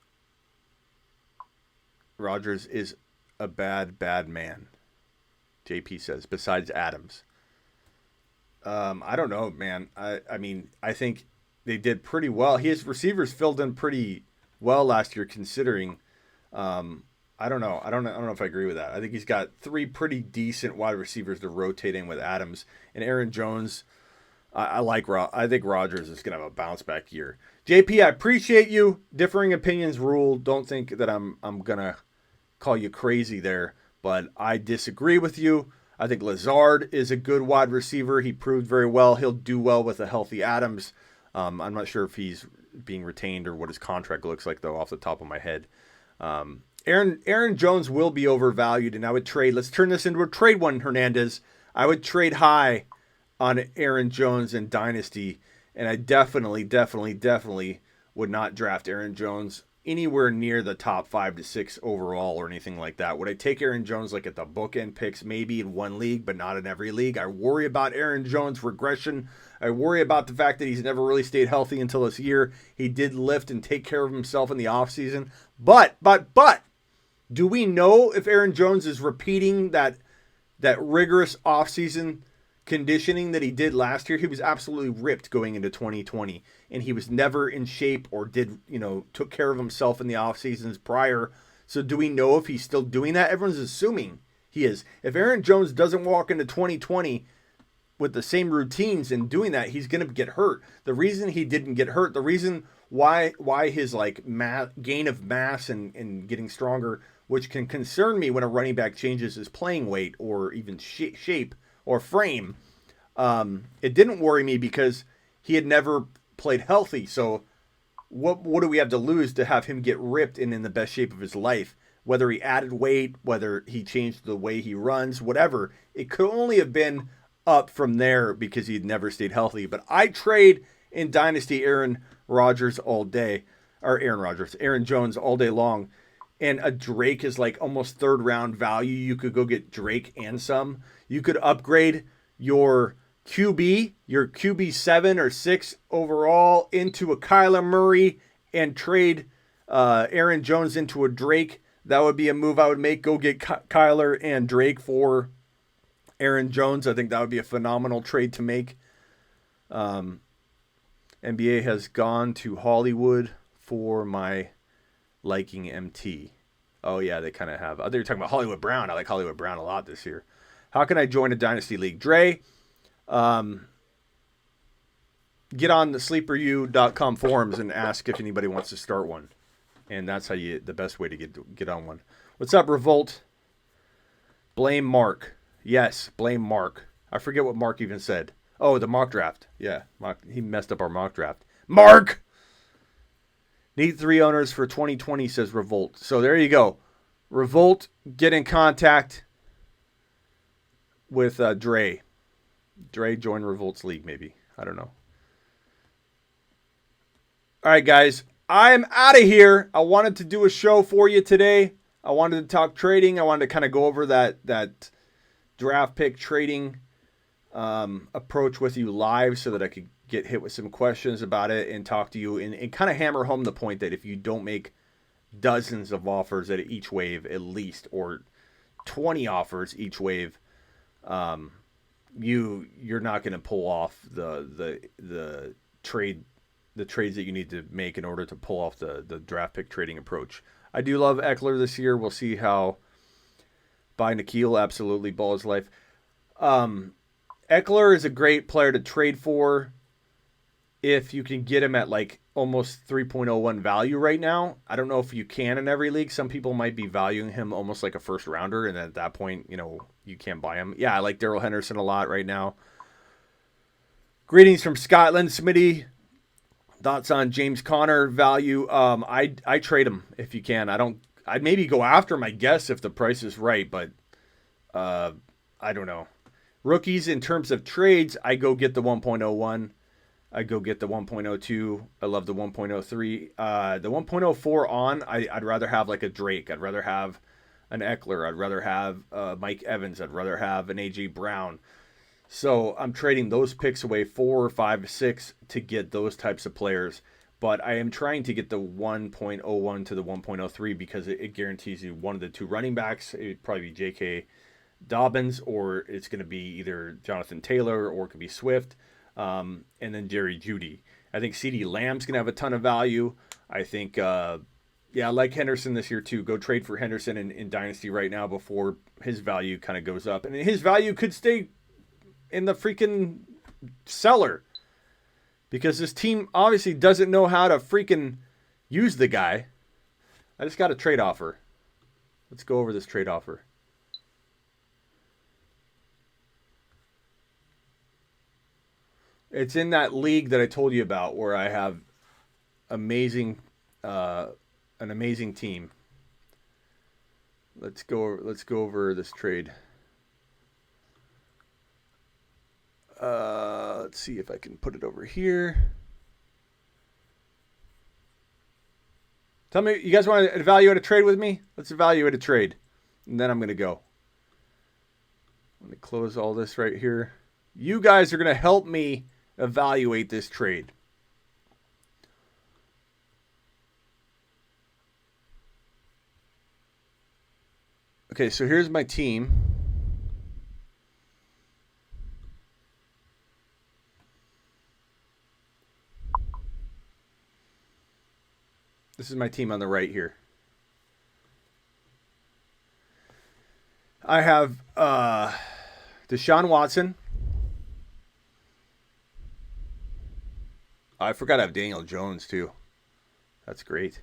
Rodgers is a bad man. JP says, besides Adams. I don't know, man. I mean, I think they did pretty well. His receivers filled in pretty well last year, considering. I don't know. I don't know if I agree with that. I think he's got 3 pretty decent wide receivers to rotate in with Adams and Aaron Jones. I think Rodgers is gonna have a bounce back year. JP, I appreciate you. Differing opinions rule. Don't think that I'm gonna call you crazy there, but I disagree with you. I think Lazard is a good wide receiver. He proved very well. He'll do well with a healthy Adams. I'm not sure if he's being retained or what his contract looks like, though, off the top of my head. Aaron Jones will be overvalued, and I would trade. Let's turn this into a trade one, Hernandez. I would trade high on Aaron Jones in Dynasty, and I definitely would not draft Aaron Jones anywhere near the top 5 to 6 overall or anything like that. Would I take Aaron Jones like at the bookend picks, maybe in one league, but not in every league? I worry about Aaron Jones' regression. I worry about the fact that he's never really stayed healthy until this year. He did lift and take care of himself in the offseason. But, do we know if Aaron Jones is repeating that rigorous offseason conditioning that he did last year? He was absolutely ripped going into 2020, and he was never in shape or took care of himself in the off seasons prior. So do we know if he's still doing that? Everyone's assuming he is. If Aaron Jones doesn't walk into 2020 with the same routines and doing that, he's going to get hurt. The reason he didn't get hurt, the reason why his gain of mass and getting stronger, which can concern me when a running back changes his playing weight or even shape or frame, it didn't worry me because he had never played healthy. So what do we have to lose to have him get ripped and in the best shape of his life? Whether he added weight, whether he changed the way he runs, whatever, it could only have been up from there because he'd never stayed healthy. But I trade in Dynasty Aaron Jones all day long. And a Drake is like almost 3rd round value. You could go get Drake and some. You could upgrade your QB 7 or 6 overall into a Kyler Murray and trade Aaron Jones into a Drake. That would be a move I would make. Go get Kyler and Drake for Aaron Jones. I think that would be a phenomenal trade to make. NBA has gone to Hollywood for my liking MT. Oh, yeah, they kind of have. They're talking about Hollywood Brown. I like Hollywood Brown a lot this year. How can I join a Dynasty League? Dre, get on the sleeperu.com forums and ask if anybody wants to start one. And that's the best way to get on one. What's up, Revolt? Blame Mark. Yes, blame Mark. I forget what Mark even said. Oh, the mock draft. Yeah, he messed up our mock draft. Mark! Need 3 owners for 2020, says Revolt. So there you go. Revolt, get in contact with Dre. Dre, join Revolt's league, maybe. I don't know. All right, guys. I'm out of here. I wanted to do a show for you today. I wanted to talk trading. I wanted to kind of go over that draft pick trading approach with you live so that I could get hit with some questions about it and talk to you and kind of hammer home the point that if you don't make dozens of offers at each wave at least, or 20 offers each wave, you're not going to pull off the trades that you need to make in order to pull off the draft pick trading approach. I do love Eckler this year. We'll see how by Nikhil absolutely ball his life. Eckler is a great player to trade for. if you can get him at like almost 3.01 value right now. I don't know if you can in every league. Some people might be valuing him almost like a first rounder, and then at that point, you can't buy him. Yeah, I like Daryl Henderson a lot right now. Greetings from Scotland, Smitty. Thoughts on James Conner value? I trade him if you can. I'd maybe go after him, I guess, if the price is right, but I don't know. Rookies in terms of trades, I go get the 1.01. I go get the 1.02. I love the 1.03. The 1.04 on, I'd rather have like a Drake. I'd rather have an Eckler. I'd rather have Mike Evans. I'd rather have an A.J. Brown. So I'm trading those picks away, 4, 5, 6 to get those types of players. But I am trying to get the 1.01 to the 1.03 because it guarantees you one of the two running backs. It'd probably be J.K. Dobbins, or it's going to be either Jonathan Taylor, or it could be Swift, and then Jerry Jeudy. I think CeeDee Lamb's going to have a ton of value. I think, I like Henderson this year too. Go trade for Henderson in Dynasty right now before his value kind of goes up. And his value could stay in the freaking cellar because this team obviously doesn't know how to freaking use the guy. I just got a trade offer. Let's go over this trade offer. It's in that league that I told you about where I have an amazing team. Let's go over this trade. Let's see if I can put it over here. Tell me, you guys want to evaluate a trade with me? Let's evaluate a trade. And then I'm going to go. Let me close all this right here. You guys are going to help me evaluate this trade. Okay, so here's my team. This is my team on the right here. I have Deshaun Watson. I forgot I have Daniel Jones too. That's great.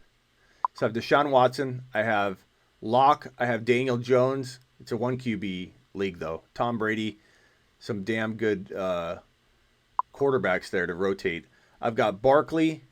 So I have Deshaun Watson. I have Locke. I have Daniel Jones. It's a 1 QB league though. Tom Brady. Some damn good quarterbacks there to rotate. I've got Barkley.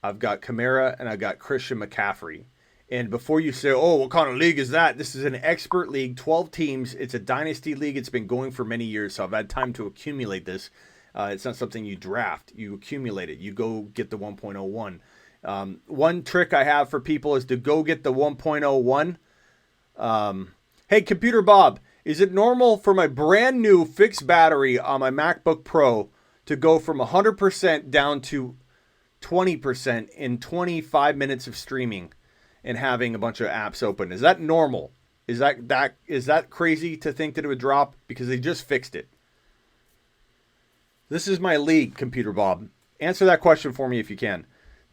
I've got Kamara, and I've got Christian McCaffrey. And before you say, oh, what kind of league is that? This is an expert league, 12 teams. It's a dynasty league. It's been going for many years, so I've had time to accumulate this. It's not something you draft. You accumulate it. You go get the 1.01. One trick I have for people is to go get the 1.01. Hey, Computer Bob, is it normal for my brand new fixed battery on my MacBook Pro to go from 100% down to 20% in 25 minutes of streaming and having a bunch of apps open? Is that normal? Is that crazy to think that it would drop? Because they just fixed it. This is my league, Computer Bob. Answer that question for me if you can.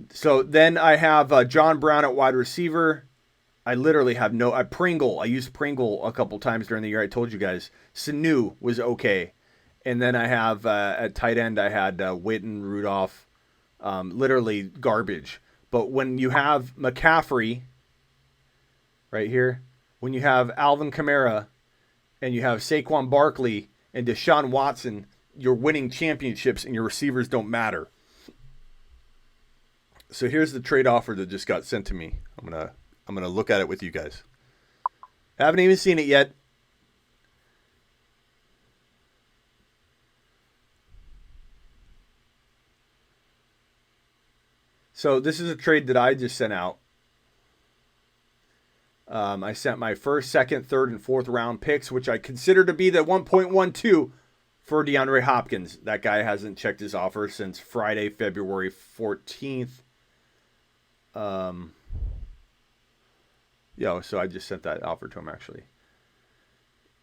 So then I have John Brown at wide receiver. I literally have Pringle. I used Pringle a couple times during the year. I told you guys. Sanu was okay. And then I have at tight end, I had Witten, Rudolph. Literally garbage. But when you have McCaffrey right here, when you have Alvin Kamara, and you have Saquon Barkley and Deshaun Watson, you're winning championships and your receivers don't matter. So here's the trade offer that just got sent to me. I'm gonna look at it with you guys. I haven't even seen it yet. So this is a trade that I just sent out. I sent my first, second, third, and fourth round picks, which I consider to be the 1.12 for DeAndre Hopkins. That guy hasn't checked his offer since Friday, February 14th. So I just sent that offer to him actually.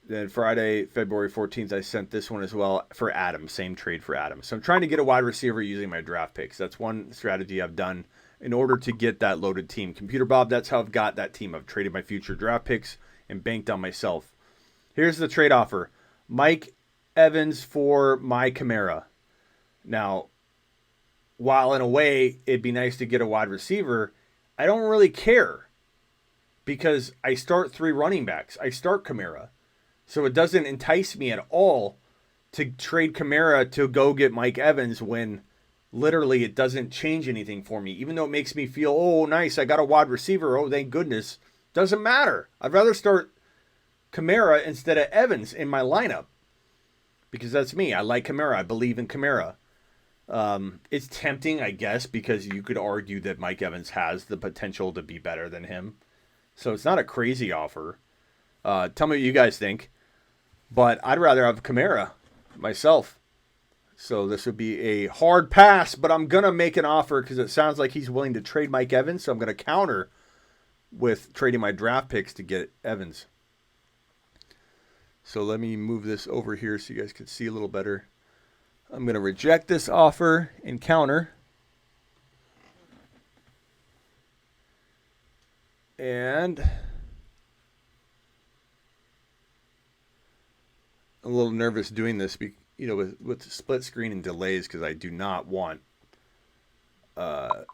Then Friday, February 14th, I sent this one as well for Adam. Same trade for Adam. So I'm trying to get a wide receiver using my draft picks. That's one strategy I've done in order to get that loaded team. Computer Bob, that's how I've got that team. I've traded my future draft picks and banked on myself. Here's the trade offer. Mike Evans for my Kamara. Now, while in a way it'd be nice to get a wide receiver, I don't really care because I start 3 running backs. I start Kamara. So it doesn't entice me at all to trade Kamara to go get Mike Evans when literally it doesn't change anything for me. Even though it makes me feel, oh, nice, I got a wide receiver. Oh, thank goodness. Doesn't matter. I'd rather start Kamara instead of Evans in my lineup because that's me. I like Kamara. I believe in Kamara. It's tempting, I guess, because you could argue that Mike Evans has the potential to be better than him. So it's not a crazy offer. Tell me what you guys think. But I'd rather have Kamara myself. So this would be a hard pass, but I'm going to make an offer because it sounds like he's willing to trade Mike Evans. So I'm going to counter with trading my draft picks to get Evans. So let me move this over here so you guys can see a little better. I'm going to reject this offer and counter. And I'm a little nervous doing this, with split screen and delays because I do not want to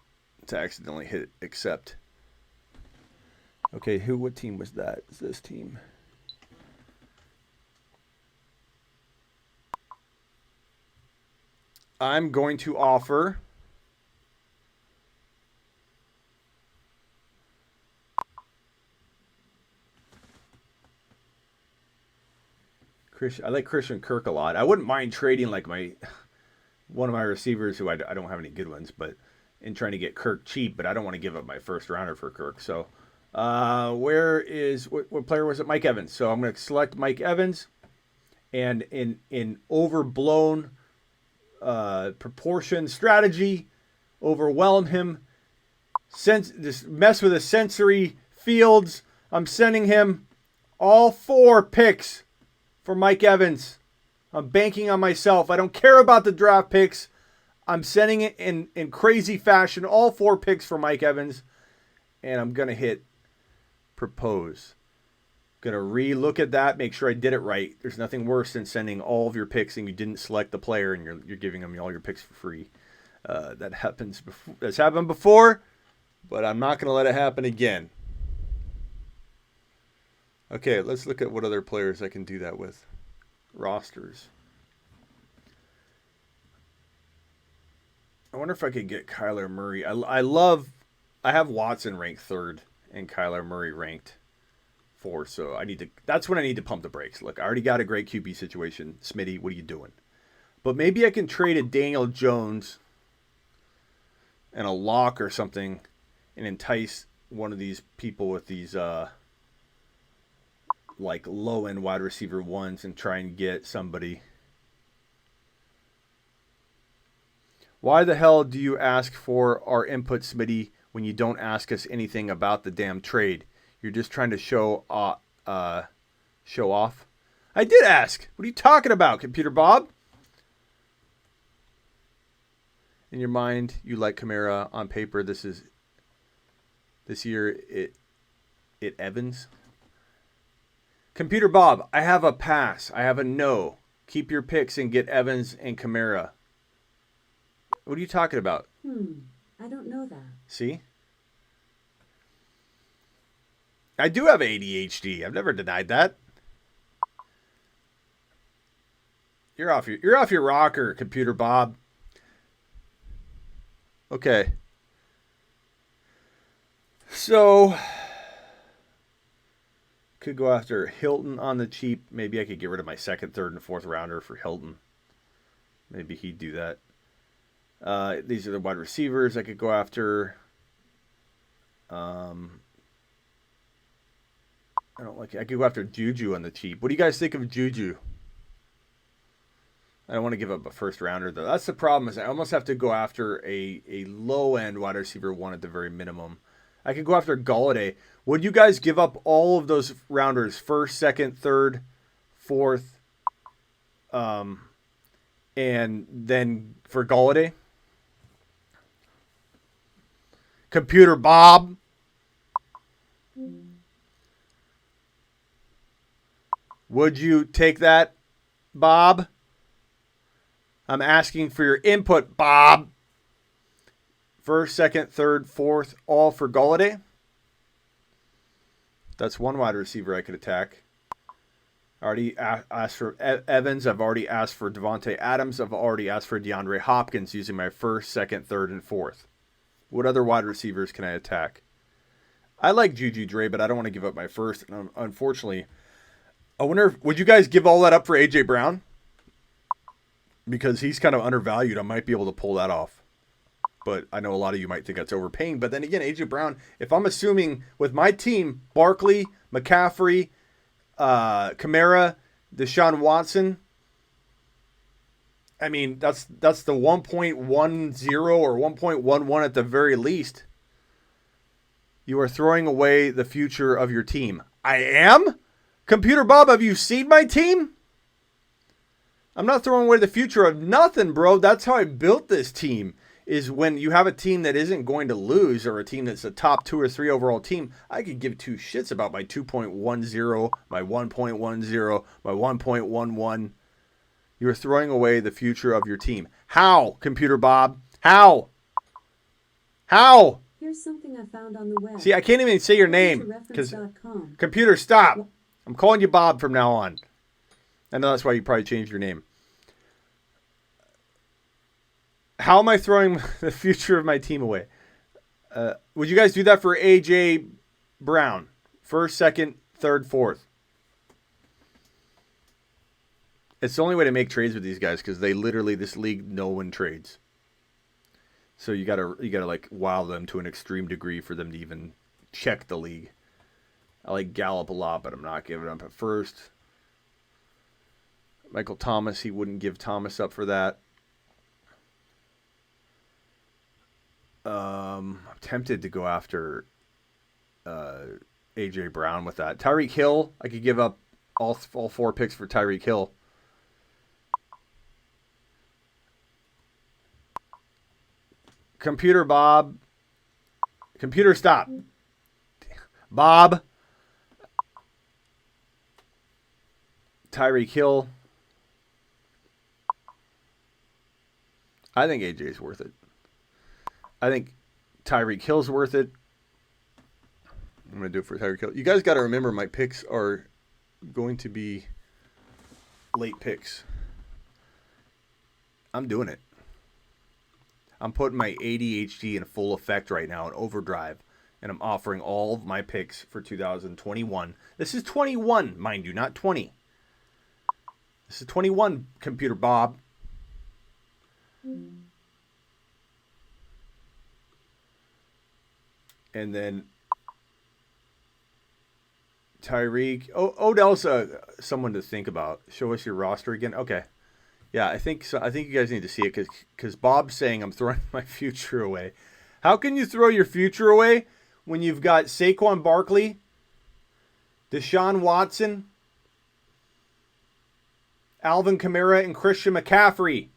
accidentally hit accept. Okay, what team was that? It's this team. I'm going to offer I like Christian Kirk a lot. I wouldn't mind trading like one of my receivers who I don't have any good ones, but in trying to get Kirk cheap, but I don't want to give up my first rounder for Kirk. So what player was it? Mike Evans. So I'm going to select Mike Evans and in overblown proportion strategy, overwhelm him, just mess with his sensory fields. I'm sending him all 4 picks for Mike Evans. I'm banking on myself. I don't care about the draft picks. I'm sending it in crazy fashion, all 4 picks for Mike Evans, and I'm going to hit propose. Going to re-look at that, make sure I did it right. There's nothing worse than sending all of your picks and you didn't select the player and you're giving them all your picks for free. That happens before. That's happened before, but I'm not going to let it happen again. Okay, let's look at what other players I can do that with. Rosters. I wonder if I could get Kyler Murray. I have Watson ranked 3rd and Kyler Murray ranked 4th, so that's when I need to pump the brakes. Look, I already got a great QB situation. Smitty, what are you doing? But maybe I can trade a Daniel Jones and a lock or something and entice one of these people with these like low-end wide receiver ones and try and get somebody. Why the hell do you ask for our input, Smitty, when you don't ask us anything about the damn trade? You're just trying to show off. I did ask. What are you talking about, Computer Bob? In your mind, you like Kamara. On paper, this year it Evans. Computer Bob, I have a pass. I have a no. Keep your picks and get Evans and Kamara. What are you talking about? I don't know that. See? I do have ADHD. I've never denied that. You're off your rocker, Computer Bob. Okay. So could go after Hilton on the cheap. Maybe I could get rid of my 2nd, 3rd, and 4th rounder for Hilton. Maybe he'd do that. These are the wide receivers I could go after. I could go after Juju on the cheap. What do you guys think of Juju? I don't want to give up a 1st rounder, though. That's the problem, is I almost have to go after a low-end wide receiver 1 at the very minimum. I could go after Galladay. Would you guys give up all of those rounders, 1st, 2nd, 3rd, 4th, and then for Galladay? Computer Bob? Would you take that, Bob? I'm asking for your input, Bob. First, second, third, fourth, all for Golladay. That's one wide receiver I could attack. I already asked for Evans. I've already asked for Devontae Adams. I've already asked for DeAndre Hopkins using my first, second, third, and fourth. What other wide receivers can I attack? I like Juju Dre, but I don't want to give up my first. And unfortunately, I wonder, would you guys give all that up for A.J. Brown? Because he's kind of undervalued. I might be able to pull that off. But I know a lot of you might think that's overpaying. But then again, A.J. Brown, if I'm assuming with my team, Barkley, McCaffrey, Kamara, Deshaun Watson, I mean, that's the 1.10 or 1.11 at the very least. You are throwing away the future of your team. I am? Computer Bob, have you seen my team? I'm not throwing away the future of nothing, bro. That's how I built this team, is when you have a team that isn't going to lose or a team that's a top 2 or 3 overall team, I could give two shits about my 2.10, my 1.10, my 1.11. You're throwing away the future of your team. How, Computer Bob? How? How? Here's something I found on the web. See, I can't even say your name because computer, stop. I'm calling you Bob from now on. I know that's why you probably changed your name. How am I throwing the future of my team away? Would you guys do that for A.J. Brown? First, second, third, fourth. It's the only way to make trades with these guys because they literally, this league, no one trades. So you gotta like wow them to an extreme degree for them to even check the league. I like Gallup a lot, but I'm not giving up at first. Michael Thomas, he wouldn't give Thomas up for that. I'm tempted to go after A.J. Brown with that. Tyreek Hill, I could give up all 4 picks for Tyreek Hill. Computer Bob. Computer, stop. Bob. Tyreek Hill. I think AJ's worth it. I think Tyreek Hill's worth it. I'm going to do it for Tyreek Hill. You guys got to remember my picks are going to be late picks. I'm doing it. I'm putting my ADHD in full effect right now in overdrive, and I'm offering all of my picks for 2021. This is 21, mind you, not 20. This is 21, Computer Bob. And then Tyreek. Odell's someone to think about. Show us your roster again. Okay. Yeah, I think so. I think you guys need to see it because Bob's saying I'm throwing my future away. How can you throw your future away when you've got Saquon Barkley, Deshaun Watson, Alvin Kamara, and Christian McCaffrey?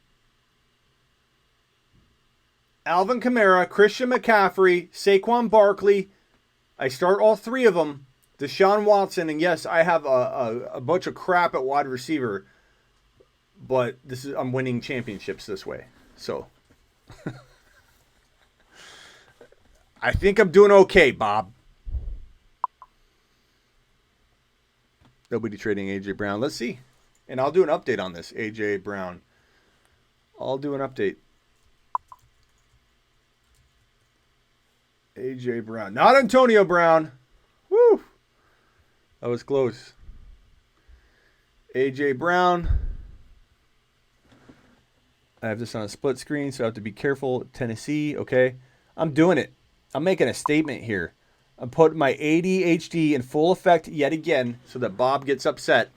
Alvin Kamara, Christian McCaffrey, Saquon Barkley. I start all 3 of them. Deshaun Watson, and yes, I have a bunch of crap at wide receiver. But I'm winning championships this way. So I think I'm doing okay, Bob. Nobody trading A.J. Brown. Let's see. And I'll do an update on this, A.J. Brown. I'll do an update. A.J. Brown. Not Antonio Brown. Woo. That was close. A.J. Brown. I have this on a split screen, so I have to be careful. Tennessee, okay. I'm doing it. I'm making a statement here. I'm putting my ADHD in full effect yet again so that Bob gets upset.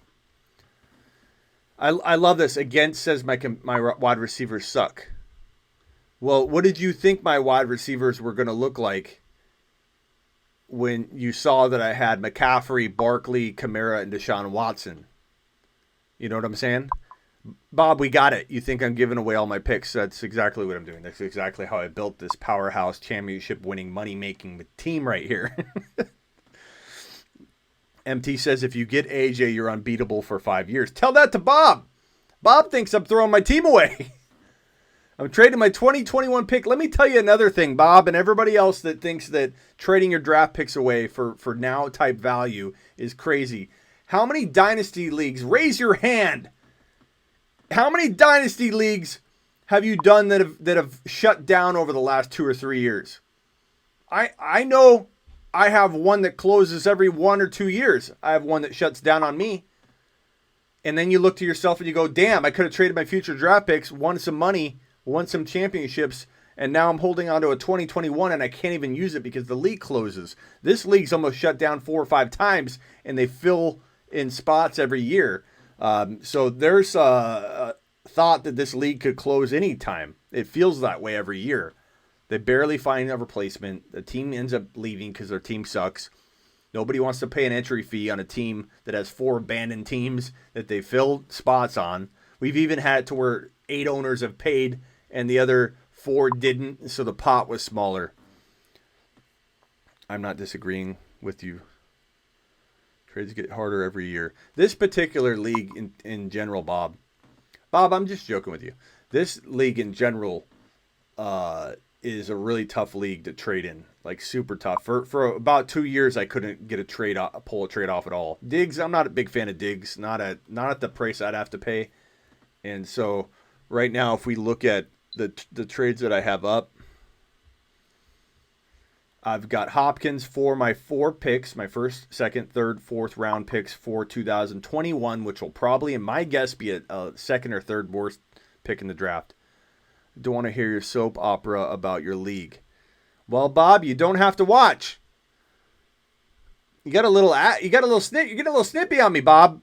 I love this. Again, says my wide receivers suck. Well, what did you think my wide receivers were going to look like when you saw that I had McCaffrey, Barkley, Kamara, and Deshaun Watson? You know what I'm saying? Bob, we got it. You think I'm giving away all my picks. That's exactly what I'm doing. That's exactly how I built this powerhouse championship-winning, money-making team right here. MT says, if you get AJ, you're unbeatable for 5 years. Tell that to Bob. Bob thinks I'm throwing my team away. I'm trading my 2021 pick. Let me tell you another thing, Bob, and everybody else that thinks that trading your draft picks away for now type value is crazy. How many dynasty leagues? Raise your hand. How many dynasty leagues have you done that have shut down over the last 2 or 3 years? I know I have one that closes every 1 or 2 years. I have one that shuts down on me. And then you look to yourself and you go, damn, I could have traded my future draft picks, won some money, won some championships, and now I'm holding on to a 2021 and I can't even use it because the league closes. This league's almost shut down 4 or 5 times, and they fill in spots every year. So there's a thought that this league could close any time. It feels that way every year. They barely find a replacement. The team ends up leaving because their team sucks. Nobody wants to pay an entry fee on a team that has 4 abandoned teams that they filled spots on. We've even had it to where 8 owners have paid and the other 4 didn't, so the pot was smaller. I'm not disagreeing with you. Trades get harder every year. This particular league in general, Bob, I'm just joking with you. This league in general is a really tough league to trade in, like super tough. For about 2 years, I couldn't get pull a trade off at all. Diggs, I'm not a big fan of Diggs, not at the price I'd have to pay. And so right now, if we look at the trades that I have up, I've got Hopkins for my 4 picks, my first, second, third, fourth round picks for 2021, which will probably, in my guess, be a second or third worst pick in the draft. Don't want to hear your soap opera about your league. Well, Bob, you don't have to watch. You get a little snippy on me, Bob.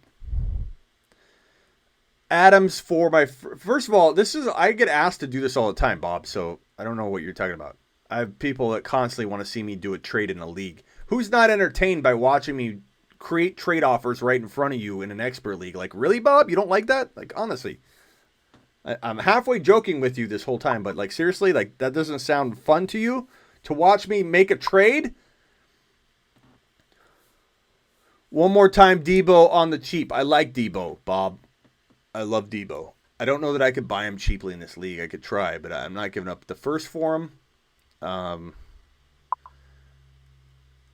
Adams for my first of all, I get asked to do this all the time, Bob. So I don't know what you're talking about. I have people that constantly want to see me do a trade in a league. Who's not entertained by watching me create trade offers right in front of you in an expert league? Like, really, Bob? You don't like that? Like, honestly. I'm halfway joking with you this whole time, but like seriously, like that doesn't sound fun to you to watch me make a trade? One more time, Debo on the cheap. I like Debo, Bob. I love Debo. I don't know that I could buy him cheaply in this league. I could try, but I'm not giving up the first for him.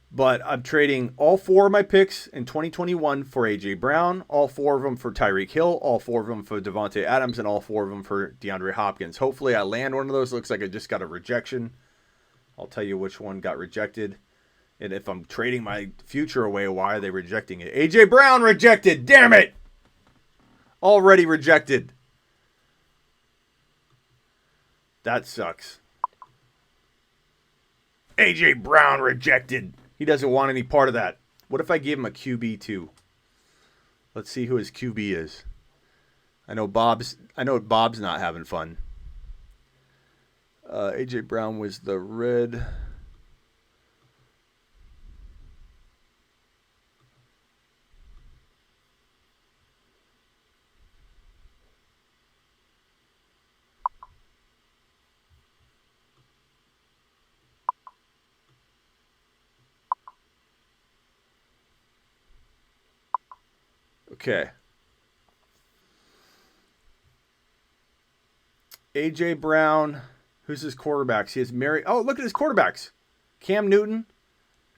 But I'm trading all 4 of my picks in 2021 for A.J. Brown, all 4 of them for Tyreek Hill, all 4 of them for Devontae Adams, and all 4 of them for DeAndre Hopkins. Hopefully I land one of those. Looks like I just got a rejection. I'll tell you which one got rejected. And if I'm trading my future away, why are they rejecting it? A.J. Brown rejected! Damn it! Already rejected. That sucks. A.J. Brown rejected. He doesn't want any part of that. What if I gave him a QB too? Let's see who his QB is. I know Bob's not having fun. A.J. Brown was the red. Okay. A.J. Brown. Who's his quarterbacks? He has Oh, look at his quarterbacks. Cam Newton,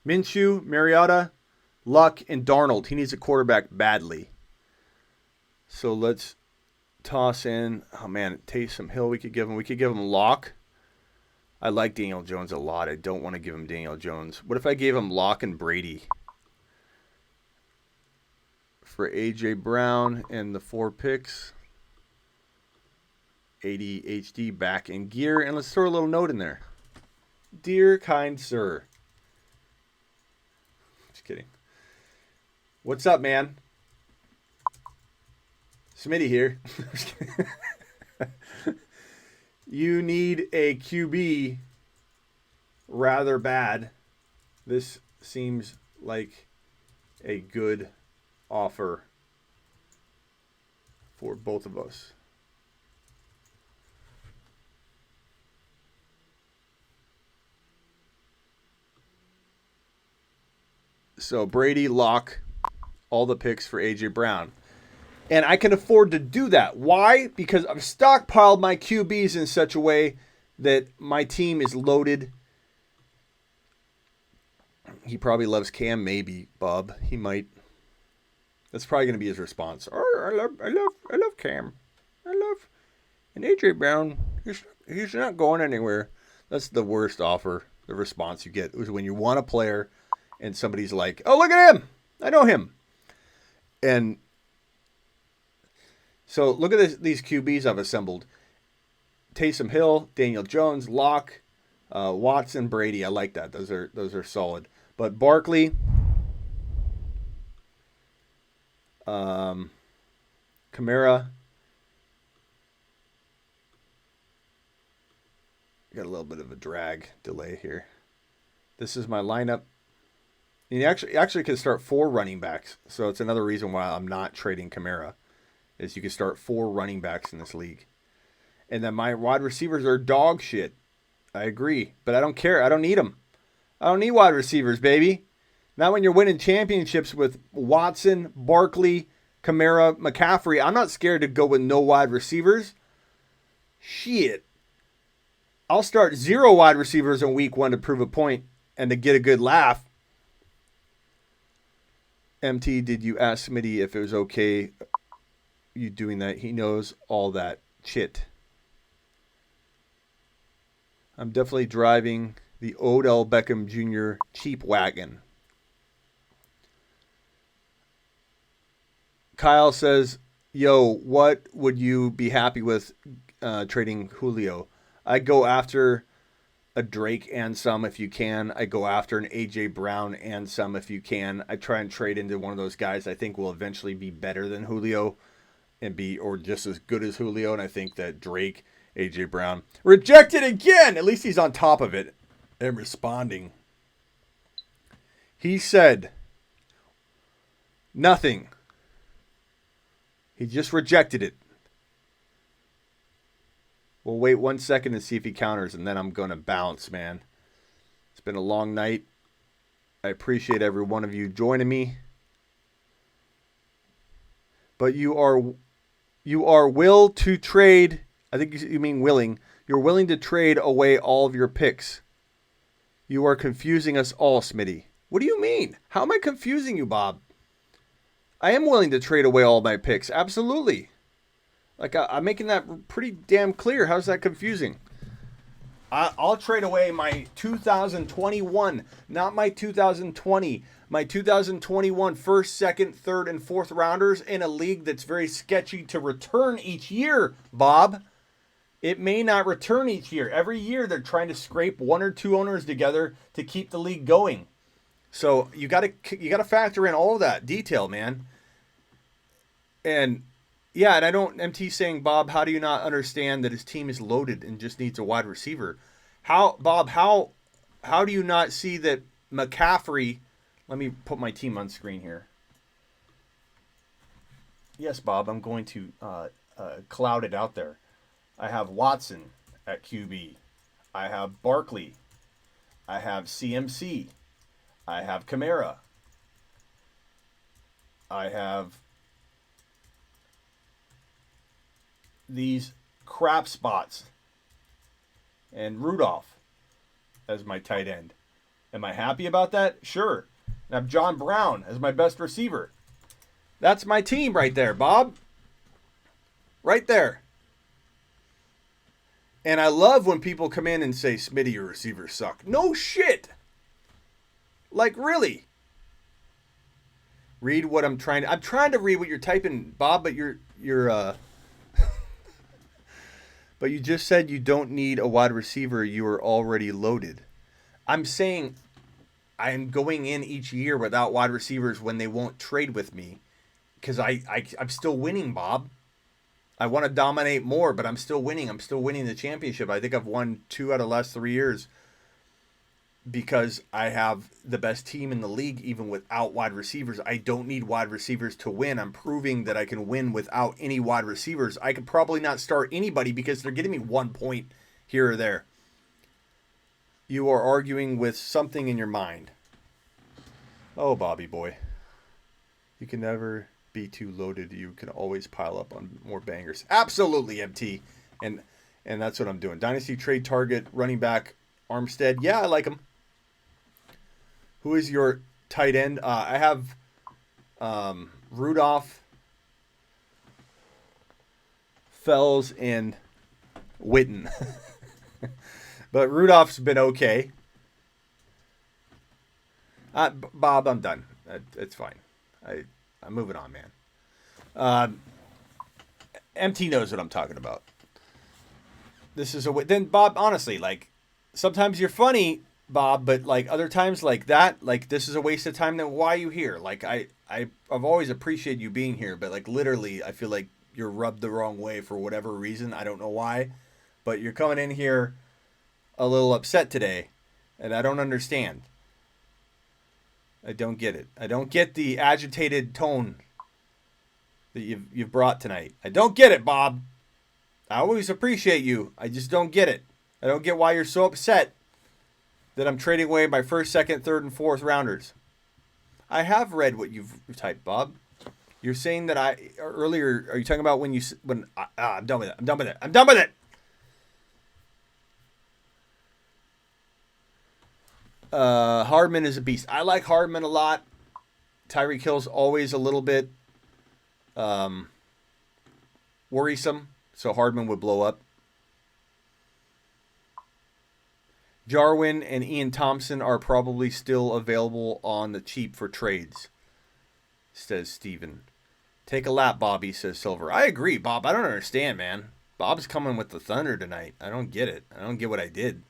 Minshew, Mariota, Luck, and Darnold. He needs a quarterback badly. So let's toss in. Oh, man. Taysom Hill we could give him. We could give him Locke. I like Daniel Jones a lot. I don't want to give him Daniel Jones. What if I gave him Locke and Brady? For A.J. Brown and the 4 picks. ADHD back in gear. And let's throw a little note in there. Dear kind sir. Just kidding. What's up, man? Smitty here. You need a QB rather bad. This seems like a good offer for both of us. So Brady, Locke, all the picks for A.J. Brown. And I can afford to do that. Why? Because I've stockpiled my QBs in such a way that my team is loaded. He probably loves Cam, maybe, Bob. He might. That's probably going to be his response. Oh, I love Cam. And AJ Brown. He's not going anywhere. That's the worst offer. The response you get is when you want a player, and somebody's like, "Oh, look at him! I know him." And so look at these QBs I've assembled: Taysom Hill, Daniel Jones, Locke, Watson, Brady. I like that. Those are solid. But Barkley, Kamara. Got a little bit of a drag delay here. This is my lineup. You actually can start 4 running backs. So it's another reason why I'm not trading Kamara, is you can start 4 running backs in this league. And then my wide receivers are dog shit. I agree, but I don't care. I don't need them. I don't need wide receivers, baby. Not when you're winning championships with Watson, Barkley, Kamara, McCaffrey. I'm not scared to go with no wide receivers. Shit. I'll start 0 wide receivers in week 1 to prove a point and to get a good laugh. MT, did you ask Smitty if it was okay you doing that? He knows all that shit. I'm definitely driving the Odell Beckham Jr. cheap wagon. Kyle says, yo, what would you be happy with trading Julio? I go after a Drake and some if you can. I go after an AJ Brown and some if you can. I try and trade into one of those guys I think will eventually be better than Julio and be or just as good as Julio. And I think that Drake, AJ Brown, rejected again. At least he's on top of it and responding. He said nothing. He just rejected it. We'll wait 1 second and see if he counters, and then I'm going to bounce, man. It's been a long night. I appreciate every one of you joining me. But you are will to trade. I think you mean willing. You're willing to trade away all of your picks. You are confusing us all, Smitty. What do you mean? How am I confusing you, Bob? I am willing to trade away all my picks. Absolutely. Like, I'm making that pretty damn clear. How's that confusing? I'll trade away my 2021, not my 2020. My 2021 first, second, third, and fourth rounders in a league that's very sketchy to return each year, Bob. It may not return each year. Every year they're trying to scrape 1 or 2 owners together to keep the league going. So you got to factor in all of that detail, man. And yeah, and I don't. MT saying, Bob, how do you not understand that his team is loaded and just needs a wide receiver? Bob? How do you not see that McCaffrey? Let me put my team on screen here. Yes, Bob, I'm going to cloud it out there. I have Watson at QB. I have Barkley. I have CMC. I have Kamara. I have these crap spots and Rudolph as my tight end. Am I happy about that? Sure. And I have John Brown as my best receiver. That's my team right there, Bob. Right there. And I love when people come in and say, Smitty, your receivers suck. No shit. Like, really? Read what I'm trying to read what you're typing, Bob, but you're but you just said you don't need a wide receiver. You are already loaded. I'm saying I'm going in each year without wide receivers when they won't trade with me because I'm still winning, Bob. I want to dominate more, but I'm still winning. I'm still winning the championship. I think I've won 2 out of the last 3 years because I have the best team in the league even without wide receivers. I don't need wide receivers to win. I'm proving that I can win without any wide receivers. I could probably not start anybody because they're getting me 1 point here or there. You are arguing with something in your mind. Oh, Bobby boy. You can never be too loaded. You can always pile up on more bangers. Absolutely, MT. And that's what I'm doing. Dynasty trade target, running back, Armstead. Yeah, I like him. Who is your tight end? I have Rudolph, Fells, and Witten. But Rudolph's been okay. Bob, I'm done. It's fine. I'm moving on, man. MT knows what I'm talking about. This is then Bob, honestly, like, sometimes you're funny, Bob, but like other times like that, like this is a waste of time. Then why are you here? Like I've always appreciated you being here, but like literally I feel like you're rubbed the wrong way for whatever reason. I don't know why, but you're coming in here a little upset today, and I don't understand. I don't get it. I don't get the agitated tone that you've brought tonight. I don't get it, Bob. I always appreciate you. I just don't get it. I don't get why you're so upset that I'm trading away my first, second, third, and fourth rounders. I have read what you've typed, Bob. You're saying that earlier. Are you talking about when I'm done with it? I'm done with it. I'm done with it. Hardman is a beast. I like Hardman a lot. Tyreek Hill's always a little bit worrisome, so Hardman would blow up. Jarwin and Ian Thompson are probably still available on the cheap for trades, says Steven. Take a lap, Bobby, says Silver. I agree, Bob. I don't understand, man. Bob's coming with the thunder tonight. I don't get it. I don't get what I did.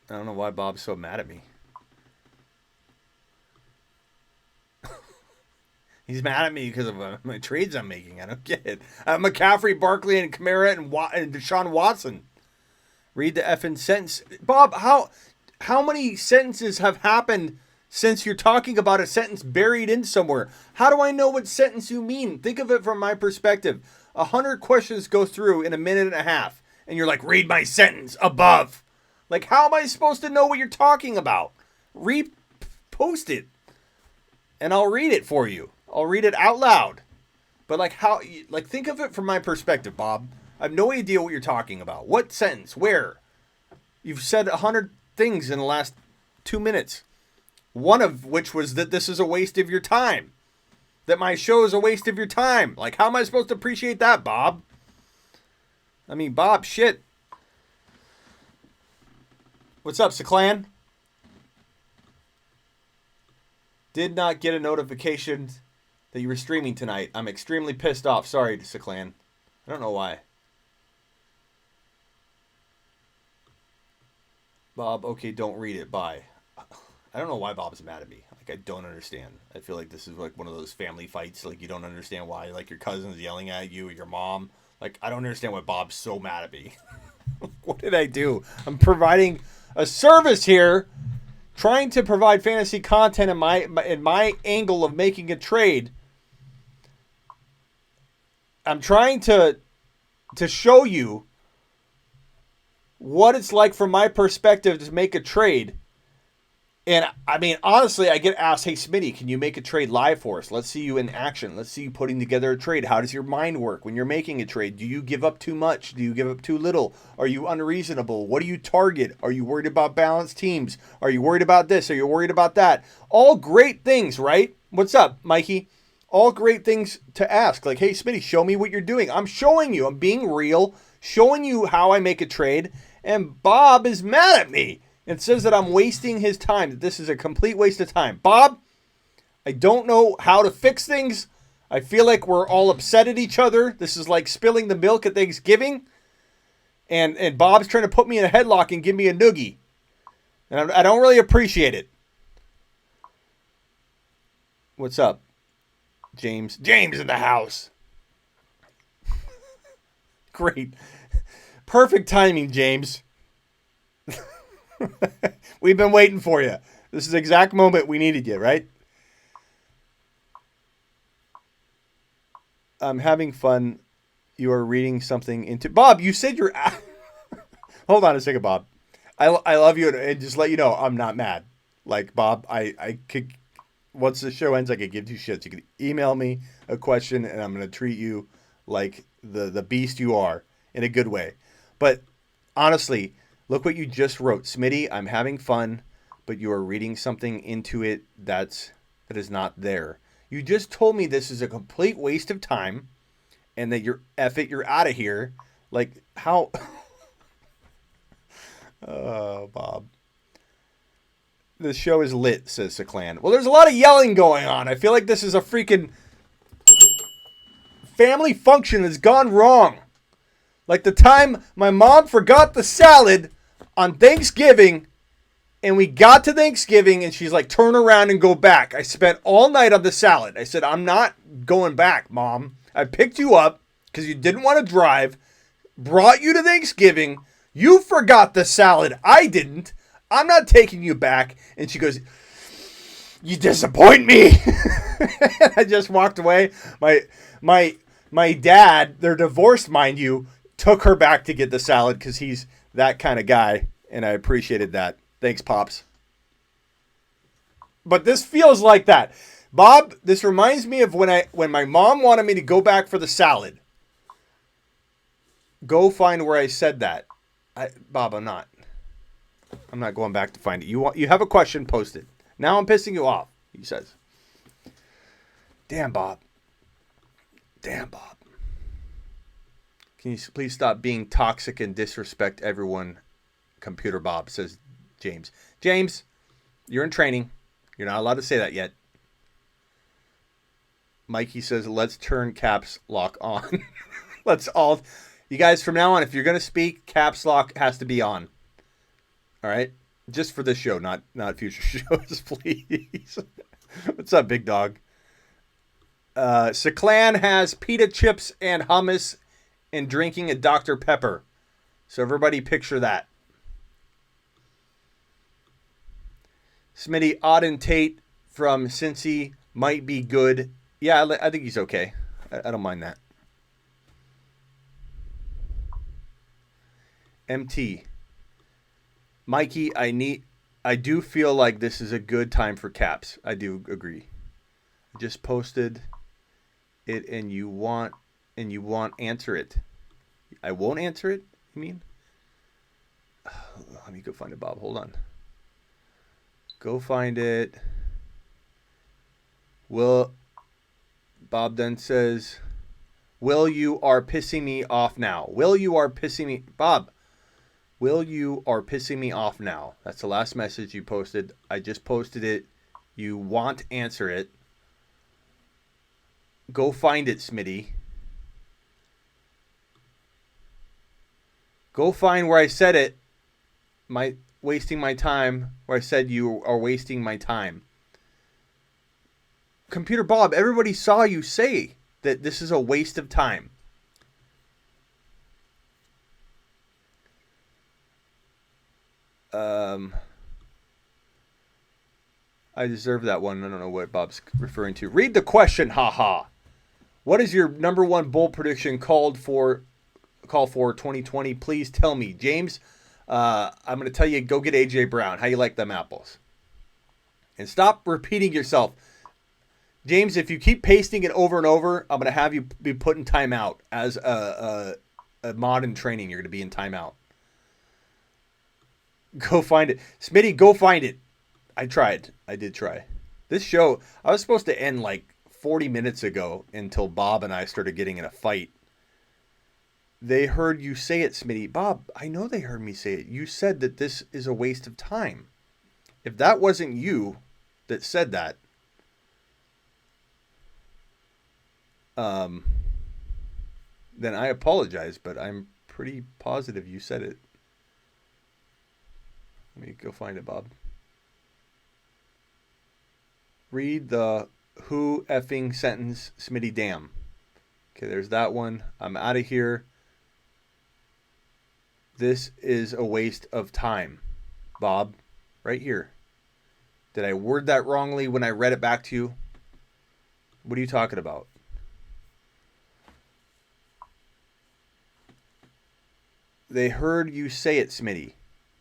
I don't know why Bob's so mad at me. He's mad at me because of my trades I'm making. I don't get it. I have McCaffrey, Barkley, and Kamara and Deshaun Watson. Read the effing sentence. Bob, how many sentences have happened since you're talking about a sentence buried in somewhere? How do I know what sentence you mean? Think of it from my perspective. 100 questions go through in a minute and a half, and you're like, read my sentence above. Like, how am I supposed to know what you're talking about? Repost it, and I'll read it for you. I'll read it out loud. But think of it from my perspective, Bob. I have no idea what you're talking about. What sentence? Where? You've said 100 things in the last 2 minutes. One of which was that this is a waste of your time. That my show is a waste of your time. Like, how am I supposed to appreciate that, Bob? I mean, Bob, shit. What's up, Seclan? Did not get a notification that you were streaming tonight. I'm extremely pissed off. Sorry, Seclan. I don't know why. Bob, okay, don't read it. Bye. I don't know why Bob's mad at me. Like, I don't understand. I feel like this is like one of those family fights. Like, you don't understand why. Like, your cousin's yelling at you or your mom. Like, I don't understand why Bob's so mad at me. What did I do? I'm providing a service here, trying to provide fantasy content in my angle of making a trade. I'm trying to show you what it's like from my perspective to make a trade. And I mean, honestly, I get asked, hey, Smitty, can you make a trade live for us? Let's see you in action. Let's see you putting together a trade. How does your mind work when you're making a trade? Do you give up too much? Do you give up too little? Are you unreasonable? What do you target? Are you worried about balanced teams? Are you worried about this? Are you worried about that? All great things, right? What's up, Mikey? All great things to ask. Like, hey, Smitty, show me what you're doing. I'm showing you. I'm being real, showing you how I make a trade. And Bob is mad at me and says that I'm wasting his time, that this is a complete waste of time. Bob, I don't know how to fix things. I feel like we're all upset at each other. This is like spilling the milk at Thanksgiving. And Bob's trying to put me in a headlock and give me a noogie. And I don't really appreciate it. What's up, James? James in the house. Great. Perfect timing, James. We've been waiting for you. This is the exact moment we needed you, right? I'm having fun. You are reading something into... Bob, you said you're... Hold on a second, Bob. I love you, and just let you know, I'm not mad. Like, Bob, I could once the show ends, I could give two shits. You can email me a question, and I'm going to treat you like the beast you are in a good way. But honestly, look what you just wrote. Smitty, I'm having fun, but you are reading something into it that is not there. You just told me this is a complete waste of time and that you're you're out of here. Like, how? Oh, Bob. The show is lit, says Seclan. Well, there's a lot of yelling going on. I feel like this is a freaking family function that's gone wrong. Like the time my mom forgot the salad on Thanksgiving, and we got to Thanksgiving, and she's like, turn around and go back. I spent all night on the salad. I said, I'm not going back, Mom. I picked you up because you didn't want to drive, brought you to Thanksgiving. You forgot the salad. I didn't. I'm not taking you back. And she goes, you disappoint me. I just walked away. My dad, they're divorced, mind you, took her back to get the salad because he's that kind of guy. And I appreciated that. Thanks, Pops. But this feels like that. Bob, this reminds me of when my mom wanted me to go back for the salad. Go find where I said that. Bob, I'm not going back to find it. You have a question, post it. Now I'm pissing you off, he says. Damn, Bob. Damn, Bob. Can you please stop being toxic and disrespect everyone? Computer Bob, says James. James, you're in training. You're not allowed to say that yet. Mikey says, let's turn caps lock on. Let's all... You guys, from now on, if you're going to speak, caps lock has to be on. All right? Just for this show, not future shows, please. What's up, big dog? Seclan has pita chips and hummus and drinking a Dr. Pepper. So everybody picture that. Smitty, Auden Tate from Cincy might be good. Yeah, I think he's okay. I don't mind that. MT. Mikey, I do feel like this is a good time for caps. I do agree. I just posted it and you want answer it. I won't answer it, you mean? Let me go find it, Bob. Hold on. Go find it. Bob then says, Will, you are pissing me off now. Will, you are pissing me... Bob, Will, you are pissing me off now. That's the last message you posted. I just posted it. You want to answer it. Go find it, Smitty. Go find where I said it. Wasting my time. Where I said you are wasting my time. Computer Bob, everybody saw you say that this is a waste of time. I deserve that one. I don't know what Bob's referring to. Read the question, haha. What is your number one bold prediction call for 2020? Please tell me. James, I'm going to tell you, go get A.J. Brown. How you like them apples? And stop repeating yourself. James, if you keep pasting it over and over, I'm going to have you be put in timeout. As a mod in training, you're going to be in timeout. Go find it. Smitty, go find it. I tried. I did try. This show, I was supposed to end like 40 minutes ago until Bob and I started getting in a fight. They heard you say it, Smitty. Bob, I know they heard me say it. You said that this is a waste of time. If that wasn't you that said that, then I apologize, but I'm pretty positive you said it. Let me go find it, Bob. Read the who effing sentence, Smitty damn. Okay, there's that one. I'm out of here. This is a waste of time. Bob, right here. Did I word that wrongly when I read it back to you? What are you talking about? They heard you say it, Smitty.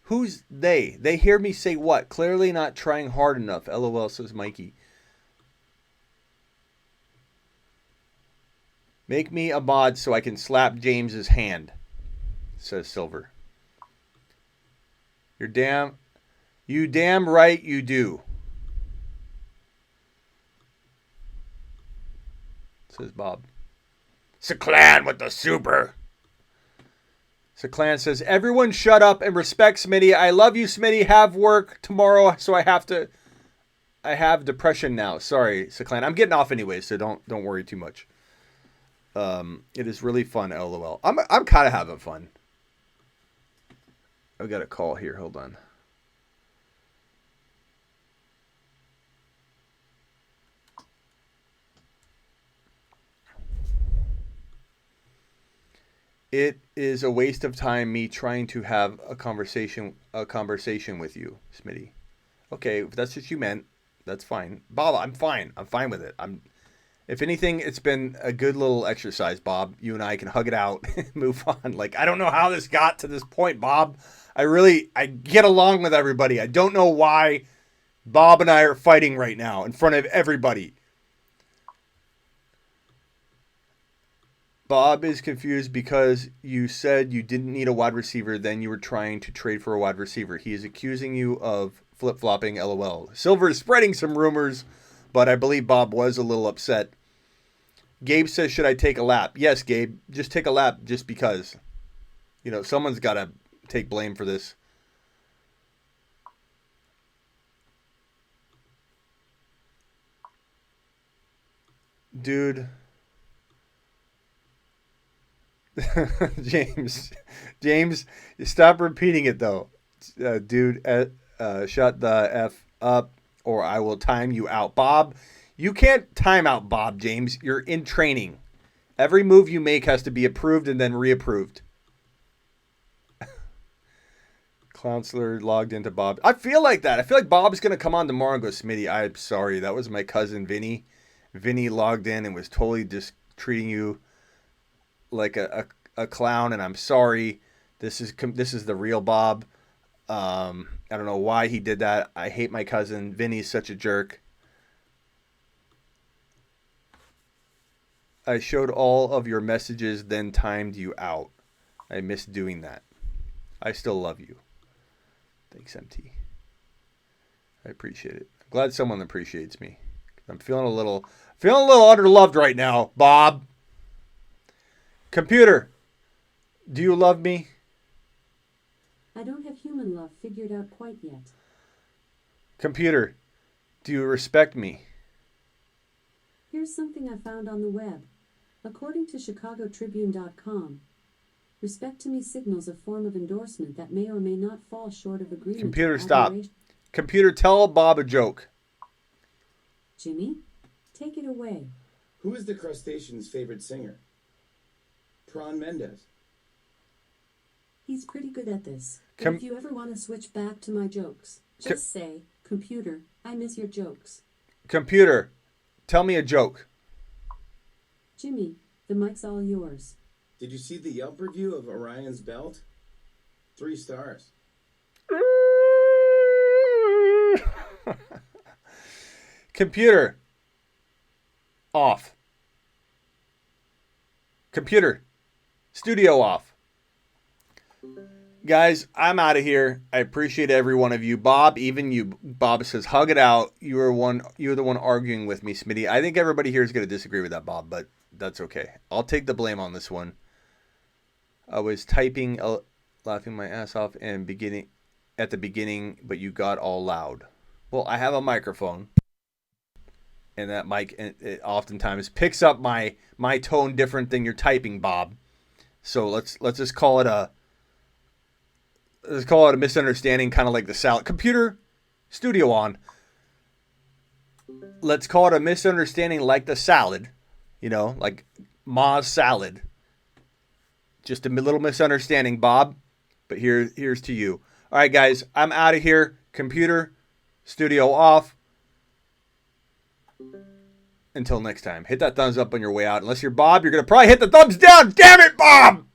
Who's they? They hear me say what? Clearly not trying hard enough. LOL, says Mikey. Make me a mod so I can slap James's hand, says Silver. You damn right you do, says Bob. Clan with the super. Clan says, everyone shut up and respect Smitty. I love you, Smitty. Have work tomorrow, so I have depression now. Sorry, Clan. I'm getting off anyway, so don't worry too much. It is really fun, LOL. I'm kind of having fun. I've got a call here. Hold on. It is a waste of time me trying to have a conversation with you, Smitty. Okay, if that's what you meant, that's fine. Bob, I'm fine. I'm fine with it. If anything, it's been a good little exercise, Bob. You and I can hug it out and move on. Like, I don't know how this got to this point, Bob. I get along with everybody. I don't know why Bob and I are fighting right now in front of everybody. Bob is confused because you said you didn't need a wide receiver, then you were trying to trade for a wide receiver. He is accusing you of flip-flopping, LOL. Silver is spreading some rumors, but I believe Bob was a little upset. Gabe says, should I take a lap? Yes, Gabe, just take a lap just because. You know, someone's got to take blame for this. Dude. James, stop repeating it though. Dude, shut the F up or I will time you out. Bob, you can't time out Bob, James. You're in training. Every move you make has to be approved and then reapproved. Counselor logged into Bob. I feel like that. I feel like Bob's going to come on tomorrow and go, Smitty, I'm sorry. That was my cousin Vinny. Vinny logged in and was totally just treating you like a clown, and I'm sorry. This is the real Bob. I don't know why he did that. I hate my cousin. Vinny's such a jerk. I showed all of your messages, then timed you out. I miss doing that. I still love you. Thanks, MT. I appreciate it. I'm glad someone appreciates me. I'm feeling a little underloved right now, Bob. Computer, do you love me? I don't have human love figured out quite yet. Computer, do you respect me? Here's something I found on the web. According to ChicagoTribune.com, respect to me signals a form of endorsement that may or may not fall short of agreement. Computer, stop. Computer, tell Bob a joke. Jimmy, take it away. Who is the crustacean's favorite singer? Prawn Mendez. He's pretty good at this. But if you ever want to switch back to my jokes, just say, computer, I miss your jokes. Computer, tell me a joke. Jimmy, the mic's all yours. Did you see the Yelp review of Orion's belt? 3 stars. Computer, off. Computer, studio off. Guys, I'm out of here. I appreciate every one of you. Bob, even you. Bob says, hug it out. You're the one arguing with me, Smitty. I think everybody here is going to disagree with that, Bob, but that's okay. I'll take the blame on this one. I was typing, laughing my ass off at the beginning, but you got all loud. Well, I have a microphone, and that mic it oftentimes picks up my tone different than your typing, Bob. So let's just call it a misunderstanding, kind of like the salad. Computer, studio on. Let's call it a misunderstanding like the salad, like Ma's salad. Just a little misunderstanding, Bob. But here's to you. All right, guys, I'm out of here. Computer, studio off. Until next time, hit that thumbs up on your way out. Unless you're Bob, you're going to probably hit the thumbs down. Damn it, Bob!